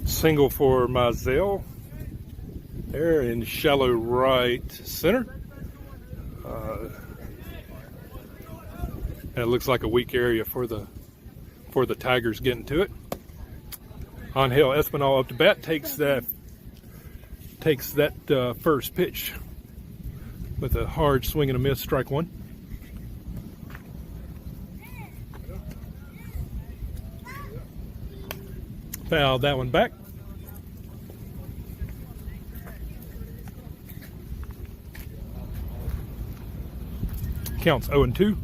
Single for Mizell there in shallow right center. And it looks like a weak area for the Tigers getting to it. Angel Espinal up to bat, takes that first pitch with a hard swing and a miss, strike one. Foul that one back. Counts 0-2.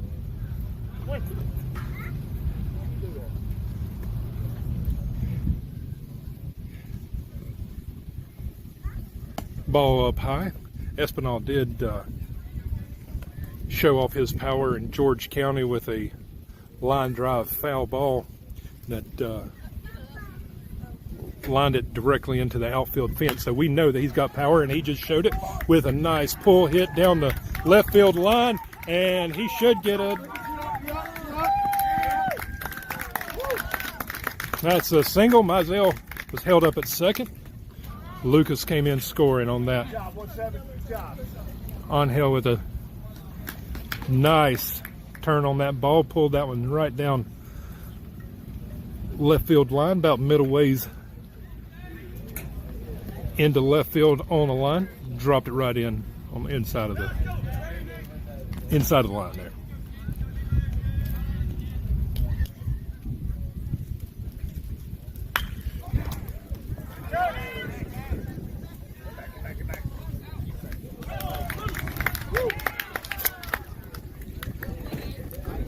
Ball up high. Espinal did show off his power in George County with a line drive foul ball that lined it directly into the outfield fence. So we know that he's got power, and he just showed it with a nice pull hit down the left field line, and he should get a... That's a single. Mizell was held up at second. Lucas came in scoring on that. Angel with a nice turn on that ball, pulled that one right down left field line, about middle ways into left field on the line, dropped it right in on the inside of the line there.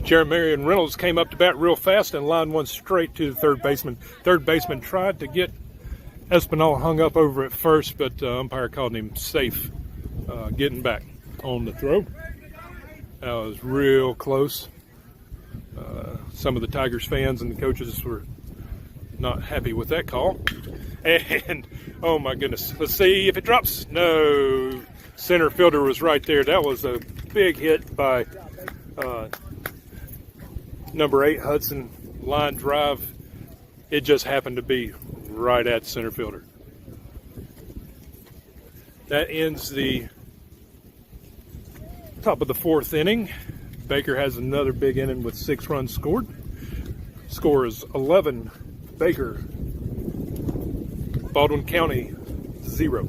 Jeremy Reynolds came up to bat real fast and lined one straight to the third baseman. Third baseman tried to get Espinal hung up over at first, but umpire called him safe getting back on the throw. That was real close. Some of the Tigers fans and the coaches were not happy with that call. And, oh my goodness, let's see if it drops. No, center fielder was right there. That was a big hit by number 8, Hudson, line drive. It just happened to be right at center fielder. That ends the top of the 4th inning. Baker has another big inning with 6 runs scored. Score is 11, Baker, Baldwin County 0.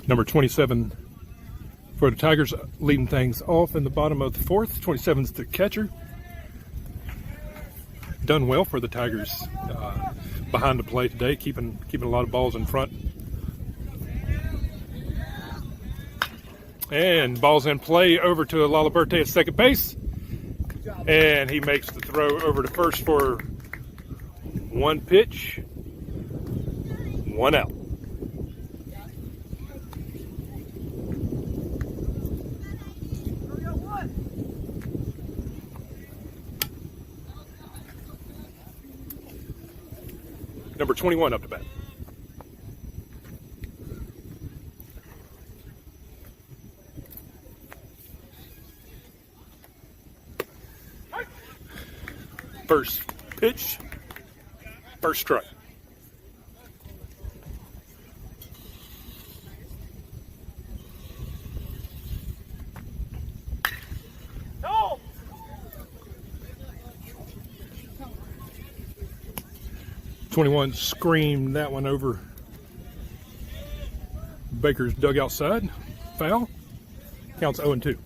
Number 27 for the Tigers, leading things off in the bottom of the fourth. 27's the catcher. Done well for the Tigers behind the plate today, keeping a lot of balls in front. And ball's in play over to Laliberte at second base. And he makes the throw over to first for one pitch, one out. Number 21 up to bat. First pitch, first strike. No. 21 screamed that one over Baker's dugout side. Foul. Counts 0-2.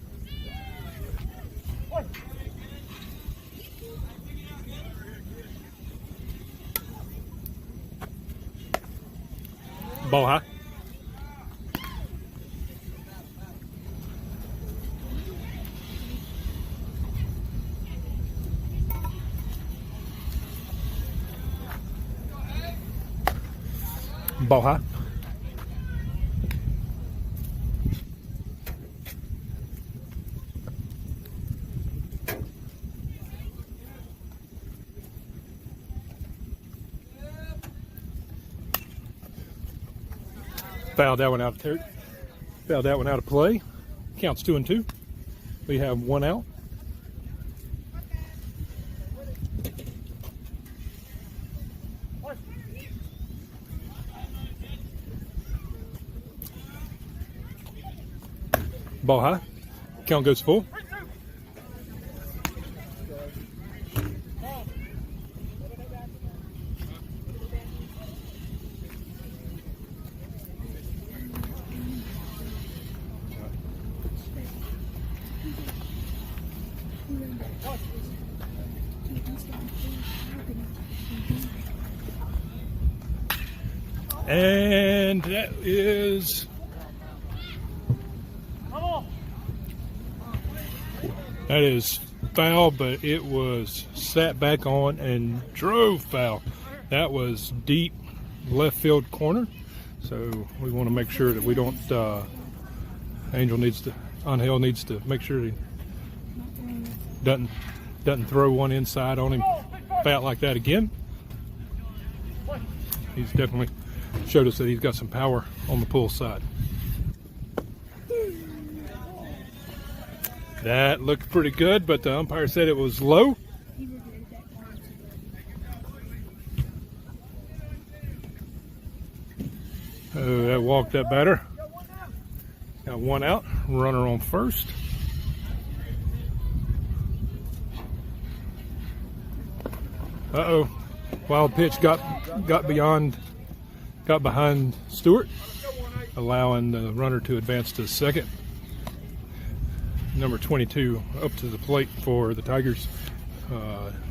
Ball high. Ball high. Fouled that one out of Fouled that one out of play. Counts 2-2. We have one out. Ball high. Count goes full. And that is foul, but it was sat back on and drove foul. That was deep left field corner, so we want to make sure that we don't Angel needs to make sure he doesn't throw one inside on him foul like that again. He's definitely showed us that he's got some power on the pull side. That looked pretty good, but the umpire said it was low. Oh, that walked that batter. Got one out, runner on first. Uh-oh, wild pitch got behind Stewart, allowing the runner to advance to second. Number 22 up to the plate for the Tigers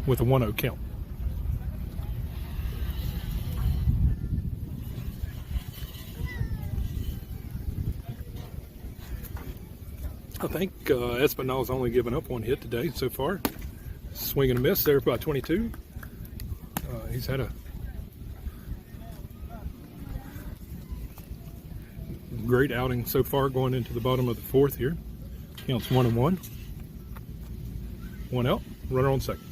with a 1-0 count. I think Espinal's only given up one hit today so far. Swing and a miss there by 22. He's had a great outing so far going into the bottom of the fourth here. Counts 1-1. One out. Runner on second.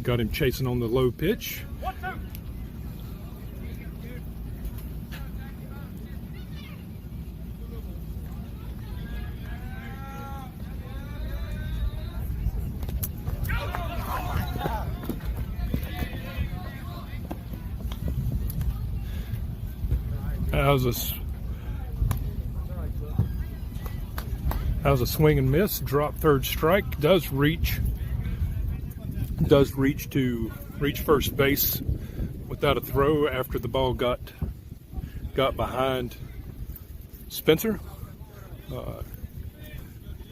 Got him chasing on the low pitch. That was a swing and miss. Drop third strike. Does reach to first base with without a throw after the ball got behind Spencer.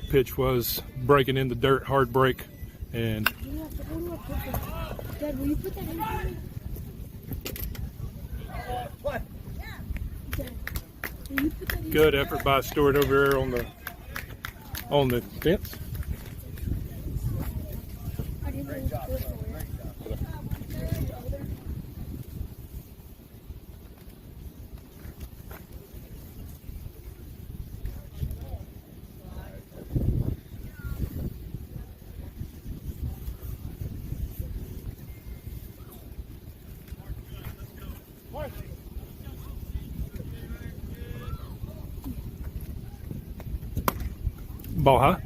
Pitch was breaking in the dirt, hard break, and Dad, will you put that in for me? What? Dad, will you put that in? good effort by Stewart over there on the fence. I didn't know it was good for it. Ball high.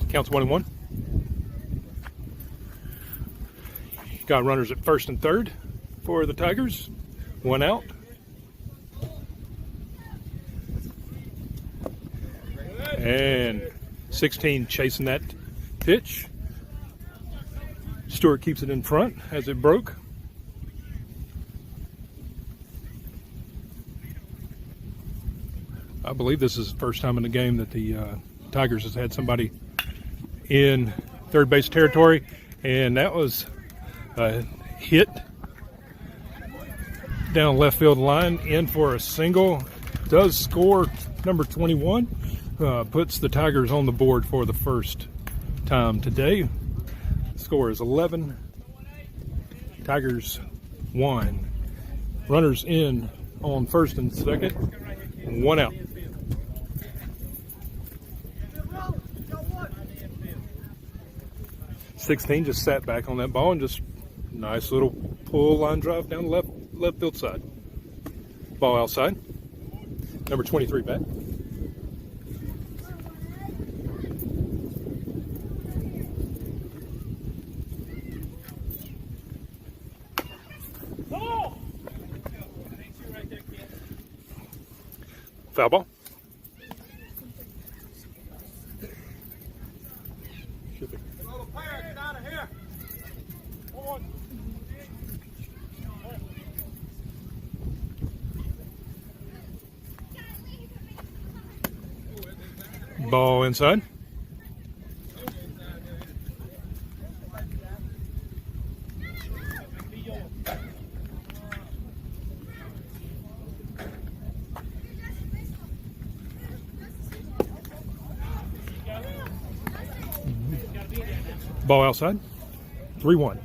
Counts 1-1. Got runners at first and third for the Tigers. One out. And 16 chasing that pitch. Stewart keeps it in front as it broke. I believe this is the first time in the game that the Tigers has had somebody in third base territory, and that was a hit down left field line in for a single. Does score number 21, puts the Tigers on the board for the first time today. Score is 11, Tigers 1. Runners in on first and second, one out. 16 just sat back on that ball and just nice little pull line drive down the left field side. Ball outside. Number 23 back. Foul ball. Should be. Get out of here. Ball inside. Ball outside. 3-1.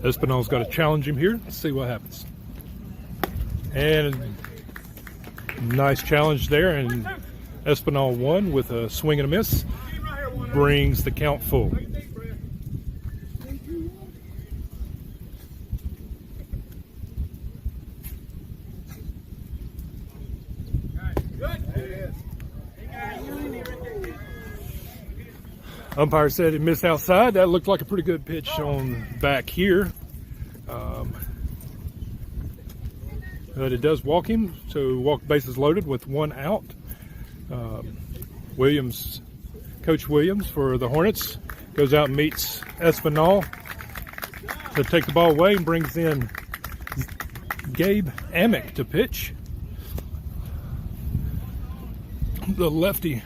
Espinal's got to challenge him here. Let's see what happens. And nice challenge there, and Espinal won with a swing and a miss. Brings the count full. Umpire said it missed outside. That looked like a pretty good pitch on back here. But it does walk him, so walk bases loaded with one out. Coach Williams for the Hornets goes out and meets Espinal to take the ball away and brings in Gabe Amick to pitch. The lefty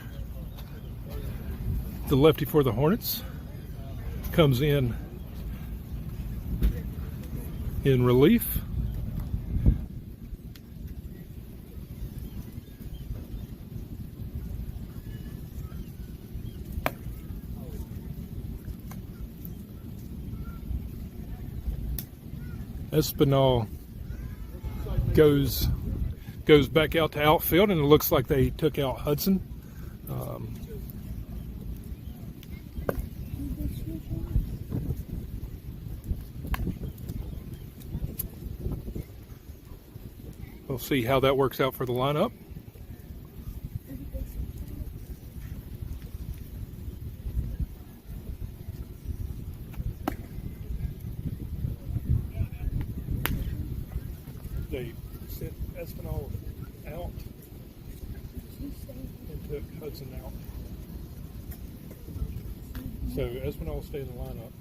for the Hornets comes in relief. Espinal goes back out to outfield, and it looks like they took out Hudson. We'll see how that works out for the lineup. They sent Espinal out and took Hudson out. So Espinal will stay in the lineup.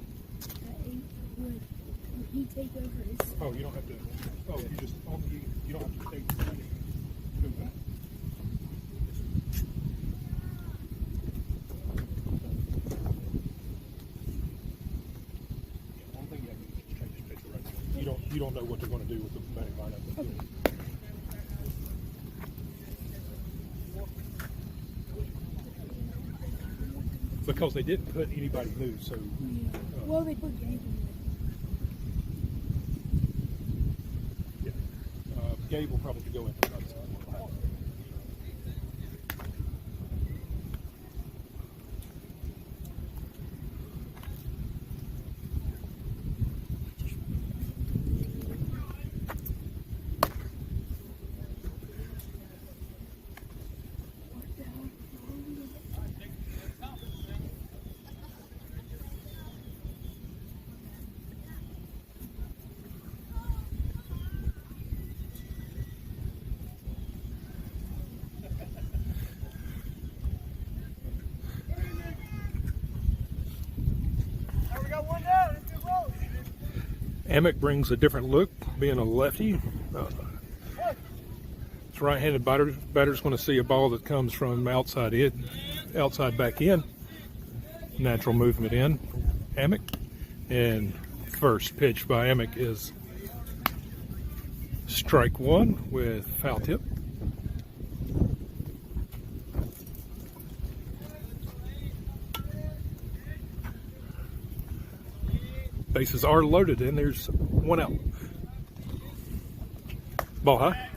take over his. Oh, you don't have to. Oh, you just. Oh, you don't have to take. Do that. One thing you have to do is change the picture right now. You don't know what they're going to do with the batting lineup. Okay. Because they didn't put anybody new, so Yeah. Well, they put Gabe in yeah. Gabe will probably go in for another side. Now we got one down. Let's get rolling. Amick brings a different look, being a lefty. This right-handed batter's going to see a ball that comes from outside back in. Natural movement in, Amick. And first pitch by Amick is strike one with foul tip. Bases are loaded and there's one out. Ball high.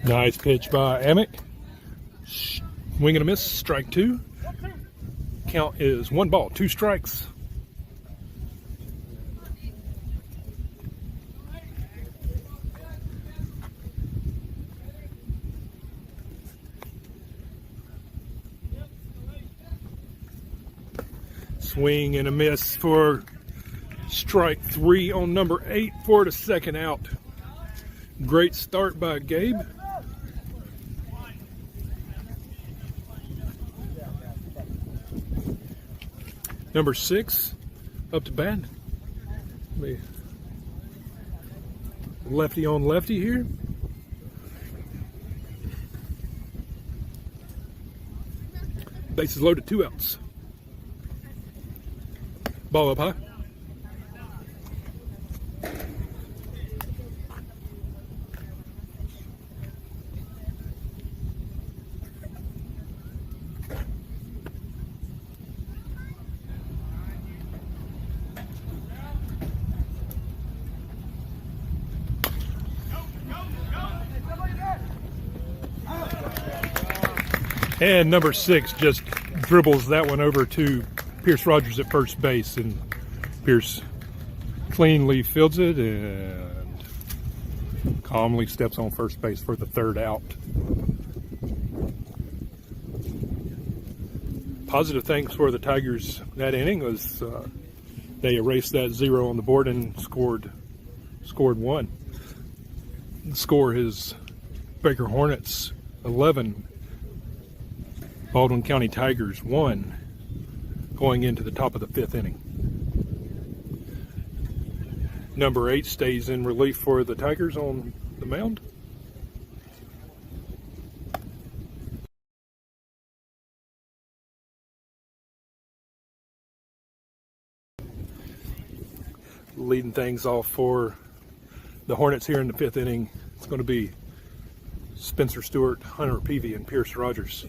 Nice pitch by Amick. Swing and a miss, strike two. Count is 1 ball, 2 strikes. Swing and a miss for strike 3 on number 8 for the second out. Great start by Gabe. Number 6 up to bat. Lefty on lefty here. Bases loaded, 2 outs. Ball up high. And number 6 just dribbles that one over to Pierce Rogers at first base, and Pierce cleanly fields it and calmly steps on first base for the 3rd out. Positive things for the Tigers that inning was they erased that 0 on the board and scored 1. The score is Baker Hornets 11. Baldwin County Tigers 1, going into the top of the 5th inning. Number 8 stays in relief for the Tigers on the mound. Leading things off for the Hornets here in the 5th inning, it's going to be Spencer Stewart, Hunter Peavy, and Pierce Rogers.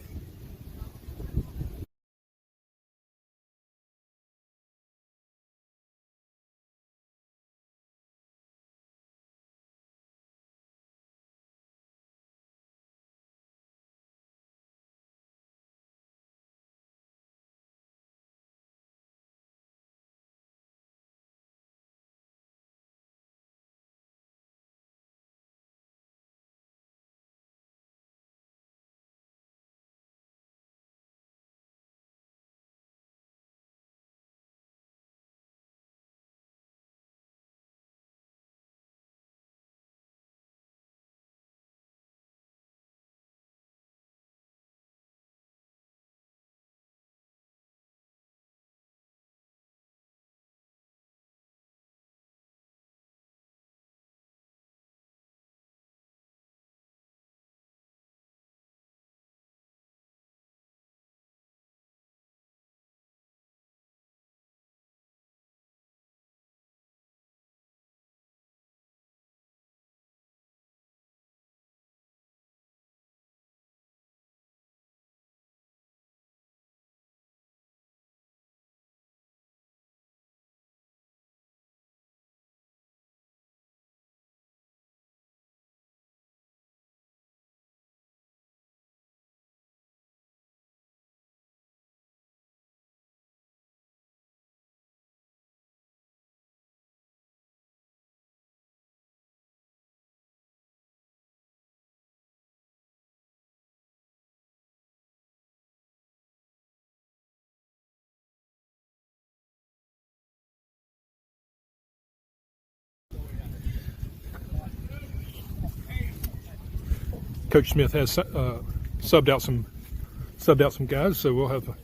Coach Smith has subbed out some guys, so we'll have a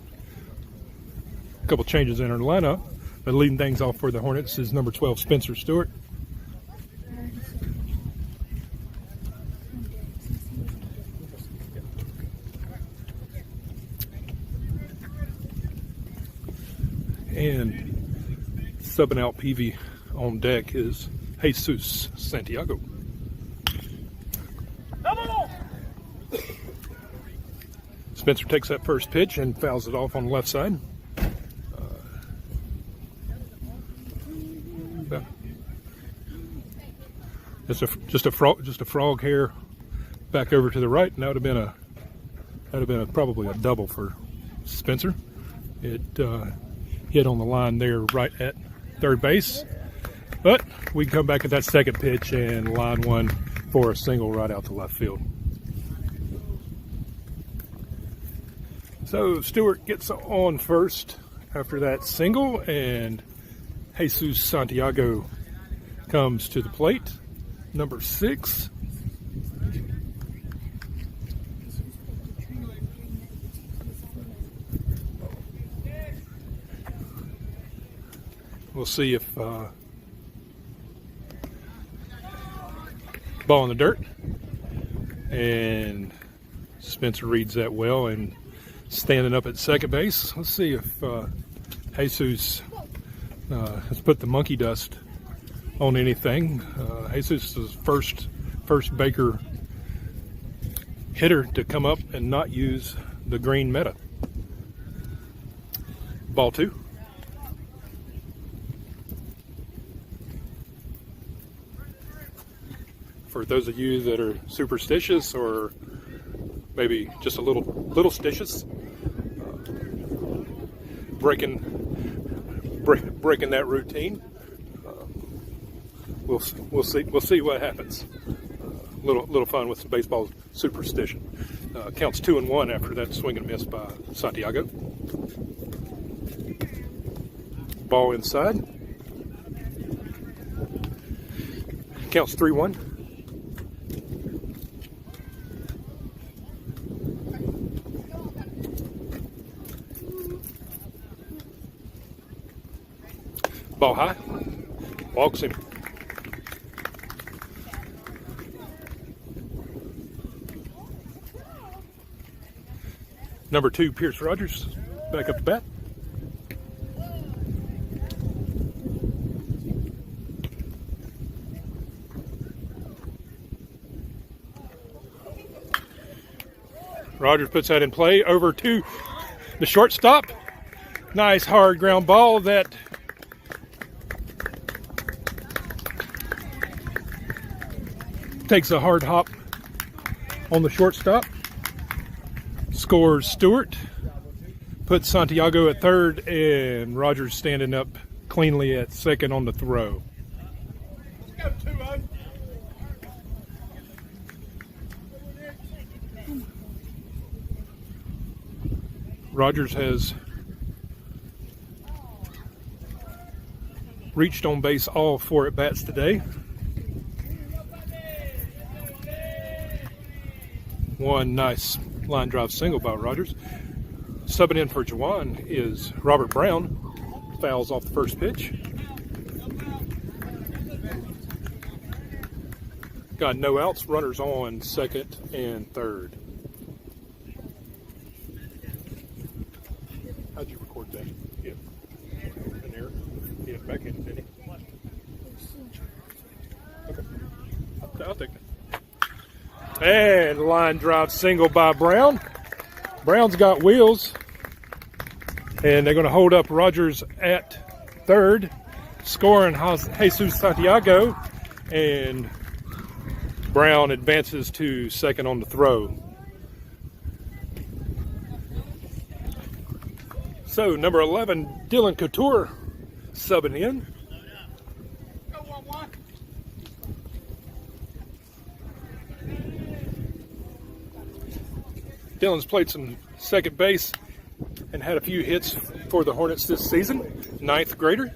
couple changes in our lineup. But leading things off for the Hornets is number 12, Spencer Stewart. And subbing out PV on deck is Jesus Santiago. Spencer takes that first pitch and fouls it off on the left side. Just a frog hair back over to the right, and that would have been probably a double for Spencer. It hit on the line there right at third base, but we can come back at that second pitch and line one for a single right out to left field. So Stewart gets on first after that single, and Jesus Santiago comes to the plate, number 6. We'll see if ball in the dirt, and Spencer reads that well and standing up at second base. Let's see if Jesus has put the monkey dust on anything. Jesus is first Baker hitter to come up and not use the green meta. Ball 2. For those of you that are superstitious or maybe just a little stitious, breaking that routine, we'll see what happens. Little fun with some baseball superstition. Counts 2-1 after that swing and miss by Santiago. Ball inside. Counts 3-1. Ball high, walks him. Number 2, Pierce Rogers, back up to bat. Rogers puts that in play over to the shortstop. Nice hard ground ball that takes a hard hop on the shortstop. Scores Stewart. Puts Santiago at third, and Rogers standing up cleanly at second on the throw. Rogers has reached on base all 4 at-bats today. One nice line drive single by Rogers. Subbing in for Jawan is Robert Brown. Fouls off the first pitch. Got no outs, runners on second and third. How'd you record that? Yeah. In there? Yeah, back in, didn't he? Okay. I'll take that. And line drive single by Brown. Brown's got wheels. And they're going to hold up Rogers at third. Scoring Jesus Santiago. And Brown advances to second on the throw. So number 11, Dylan Couture subbing in. Dylan's played some second base and had a few hits for the Hornets this season. 9th grader.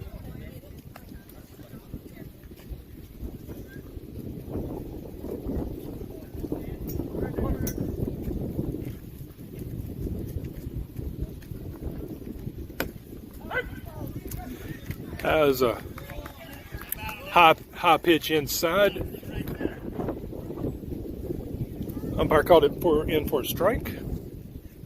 Tries a high pitch inside. Umpire called it in for a strike.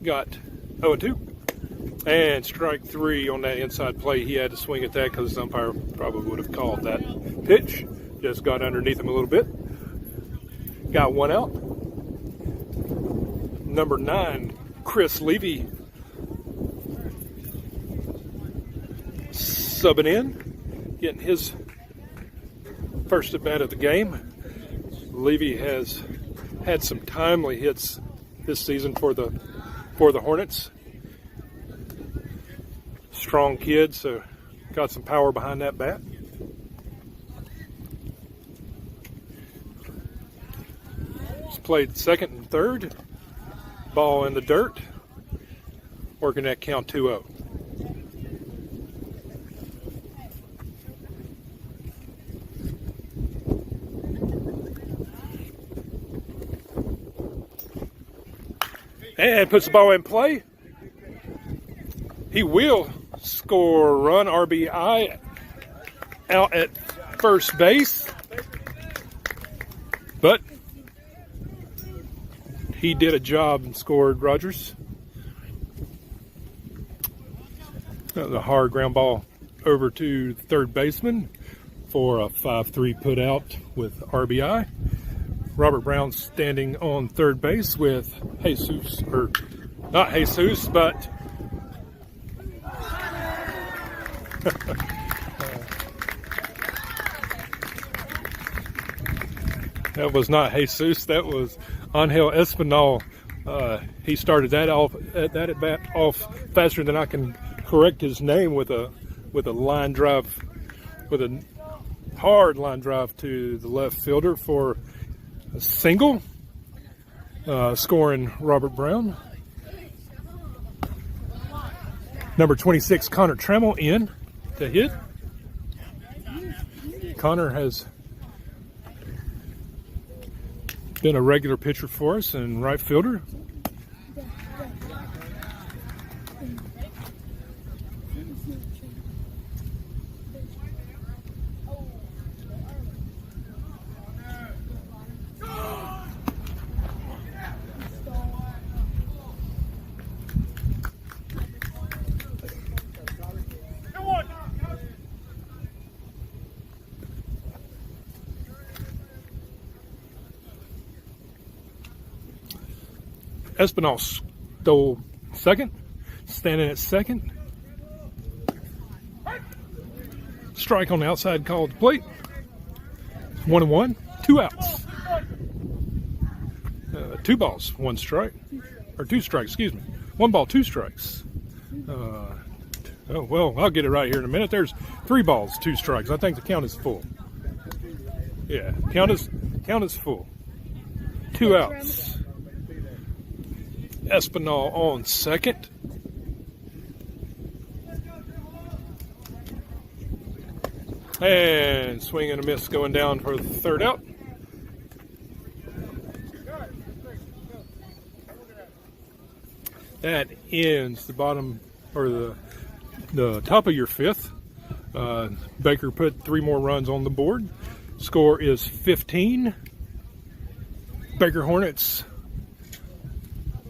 Got 0-2. And strike 3 on that inside play. He had to swing at that because the umpire probably would have called that pitch. Just got underneath him a little bit. Got 1 out. Number 9, Chris Levy, subbing in, getting his first at bat of the game. Levy has had some timely hits this season for the Hornets. Strong kid, so got some power behind that bat. He's played second and third. Ball in the dirt. Working that count 2-0. And puts the ball in play. He will score a run, RBI, out at first base. But he did a job and scored, Rogers. That was a hard ground ball over to the third baseman for a 5-3 put out with RBI. Robert Brown standing on third base with Jesus, or not Jesus, but that was not Jesus. That was Angel Espinal. He started that at bat off faster than I can correct his name with a line drive, with a hard line drive to the left fielder for a single, scoring Robert Brown. Number 26, Connor Trammell in to hit. Connor has been a regular pitcher for us and right fielder. Espinal stole second, standing at second. Strike on the outside called to plate. 1-1, 2 outs. 2 balls, 1 strike, or 2 strikes, excuse me. 1 ball, 2 strikes. Oh, well, I'll get it right here in a minute. There's 3 balls, 2 strikes. I think the count is full. Yeah, count is full. 2 outs. Espinal on second. And swing and a miss going down for the third out. That ends the bottom, or the top of your 5th. Baker put 3 more runs on the board. Score is 15. Baker Hornets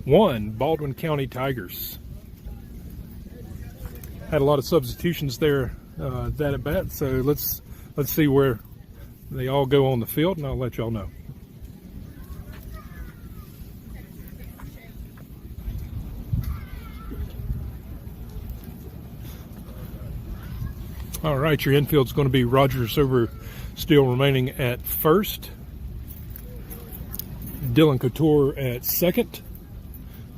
1, Baldwin County Tigers. Had a lot of substitutions there that at bat, so let's see where they all go on the field, and I'll let y'all know. All right, your infield's going to be Rogers over still remaining at first. Dylan Couture at second.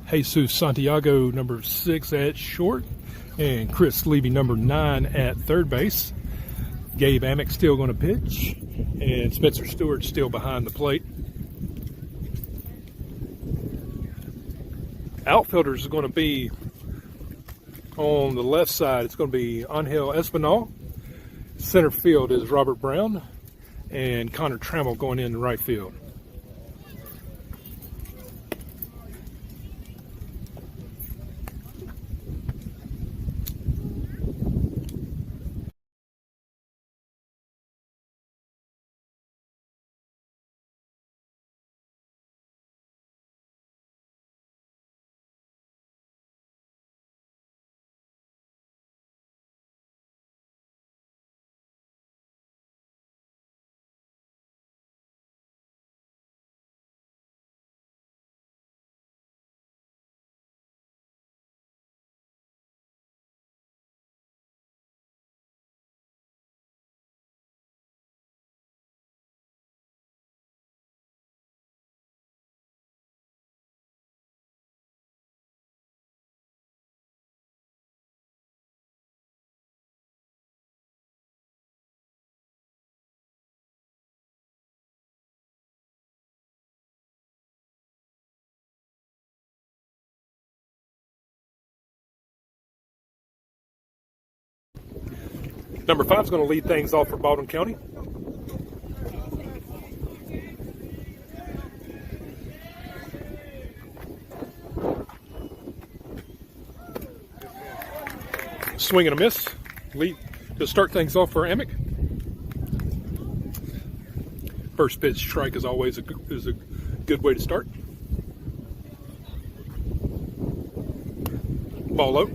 Jesus Santiago, number 6, at short. And Chris Levy, number 9, at third base. Gabe Amick still going to pitch. And Spencer Stewart still behind the plate. Outfielders are going to be on the left side. It's going to be Angel Espinal. Center field is Robert Brown. And Connor Trammell going in the right field. Number 5 is going to lead things off for Baldwin County. Swing and a miss. Lead to start things off for Amick. First pitch strike is always a good way to start. Ball low.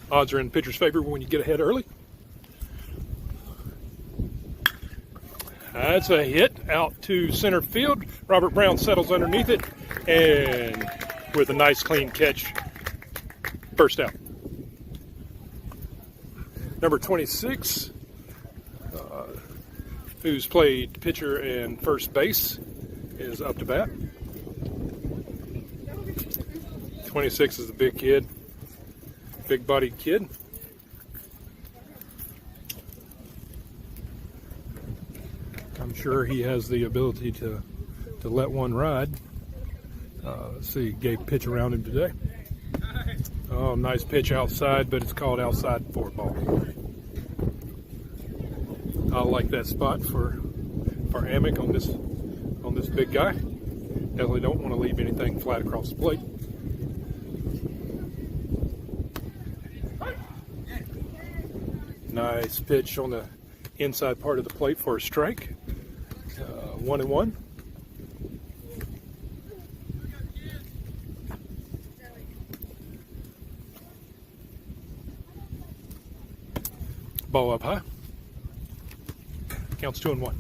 Odds are in pitcher's favor when you get ahead early. That's a hit out to center field. Robert Brown settles underneath it, and with a nice clean catch, first out. Number 26, who's played pitcher and first base, is up to bat. 26 is the big kid, big-bodied kid. I'm sure he has the ability to let one ride. Let's see, gave pitch around him today. Oh, nice pitch outside, but it's called outside for a ball. I like that spot for Amick on this big guy. Definitely don't want to leave anything flat across the plate. Nice pitch on the inside part of the plate for a strike. 1-1. Ball up high. Counts 2-1.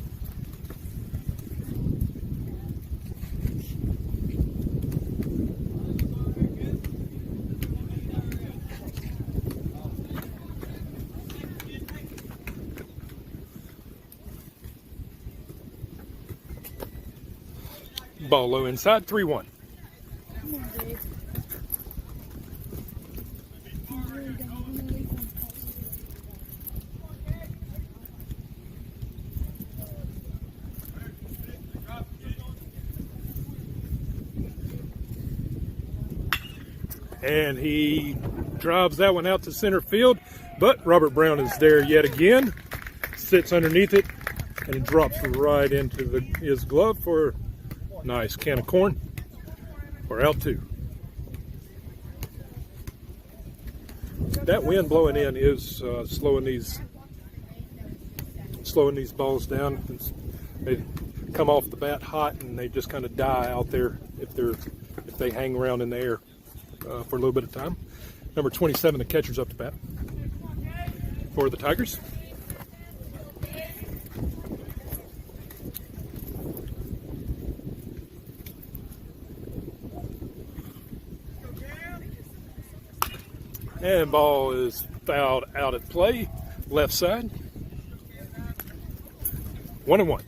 Ball low inside, 3-1. Come on, Dave. You really don't want to leave one close. And he drives that one out to center field, but Robert Brown is there yet again, sits underneath it, and it drops right into his glove for a nice can of corn. We're out 2. That wind blowing in is slowing these balls down. They come off the bat hot and they just kind of die out there if they hang around in the air for a little bit of time. Number 27, the catcher's up to bat for the Tigers. And ball is fouled out at play, left side. 1-1.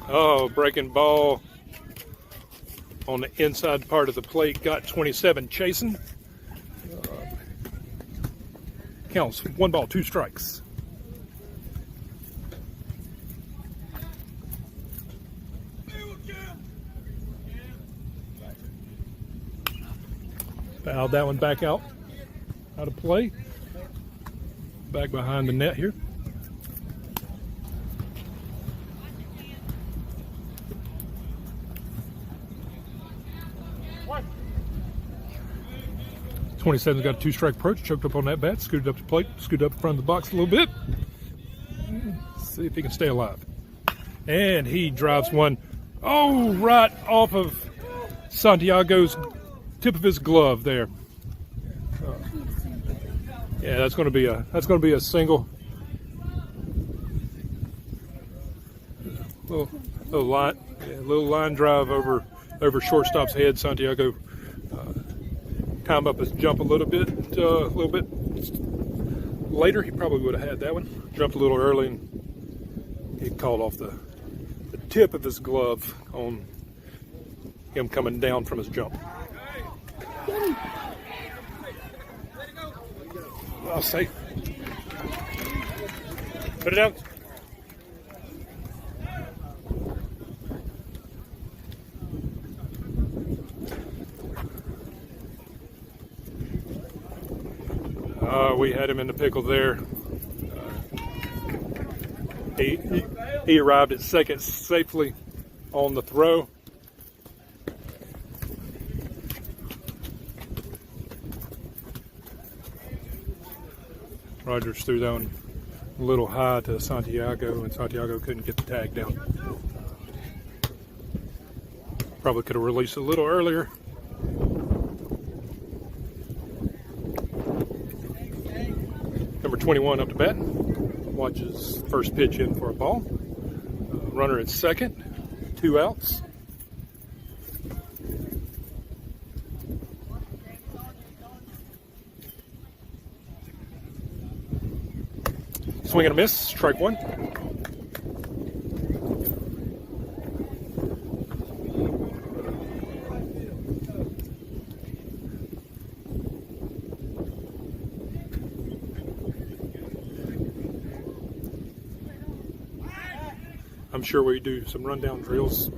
Oh, breaking ball on the inside part of the plate, got 27 chasing. Counts 1 ball, 2 strikes. Fouled that one back out of play. Back behind the net here. One. 27's got a 2-strike approach, choked up on that bat, scooted up to plate, scooted up in front of the box a little bit. See if he can stay alive. And he drives one, right off of Santiago's tip of his glove there. Yeah, that's going to be a single. Little line drive over shortstop's head. Santiago timed up his jump a little bit later. He probably would have had that one. Jumped a little early and he called off the tip of his glove on him coming down from his jump. Well, safe. Put it down. We had him in the pickle there. He arrived at second safely on the throw. Rogers threw that one a little high to Santiago, and Santiago couldn't get the tag down. Probably could have released a little earlier. Number 21 up to bat. Watches first pitch in for a ball. Runner at second. 2 outs. Swing and a miss. Strike 1. I'm sure we do some rundown drills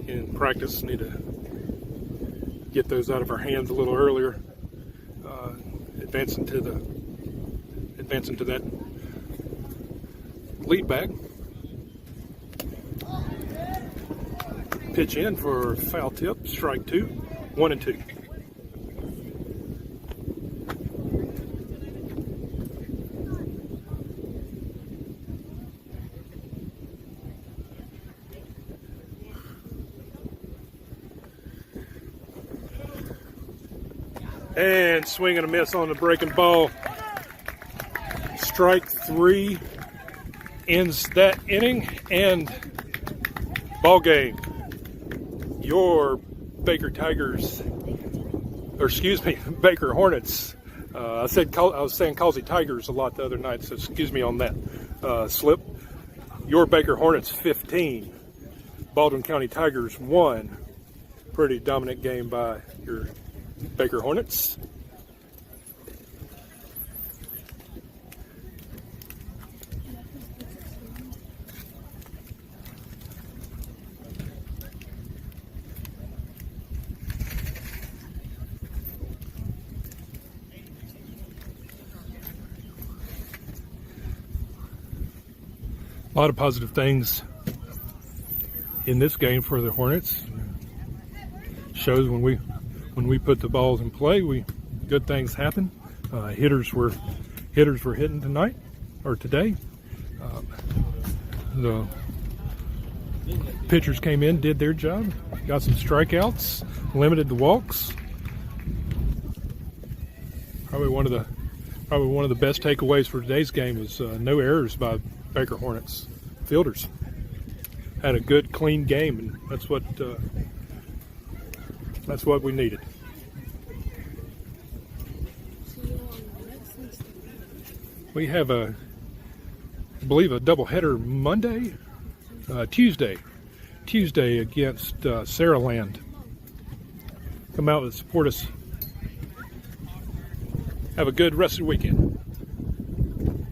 in practice. Need to get those out of our hands a little earlier. Advancing to that lead back. Pitch in for foul tip. Strike 2. 1 and 2. And swing and a miss on the breaking ball. Strike 3 ends that inning and ball game. Your Baker Tigers, or excuse me, Baker Hornets. I was saying Causey Tigers a lot the other night, so excuse me on that slip. Your Baker Hornets 15, Baldwin County Tigers 1. Pretty dominant game by your Baker Hornets. A lot of positive things in this game for the Hornets. Shows when we put the balls in play, good things happen. Hitters were hitting tonight or today. The pitchers came in, did their job, got some strikeouts, limited the walks. Probably one of the best takeaways for today's game was no errors by Baker Hornets fielders. Had a good, clean game, and that's what we needed. We have I believe a doubleheader Monday, Tuesday against Saraland. Come out and support us. Have a good rest of the weekend.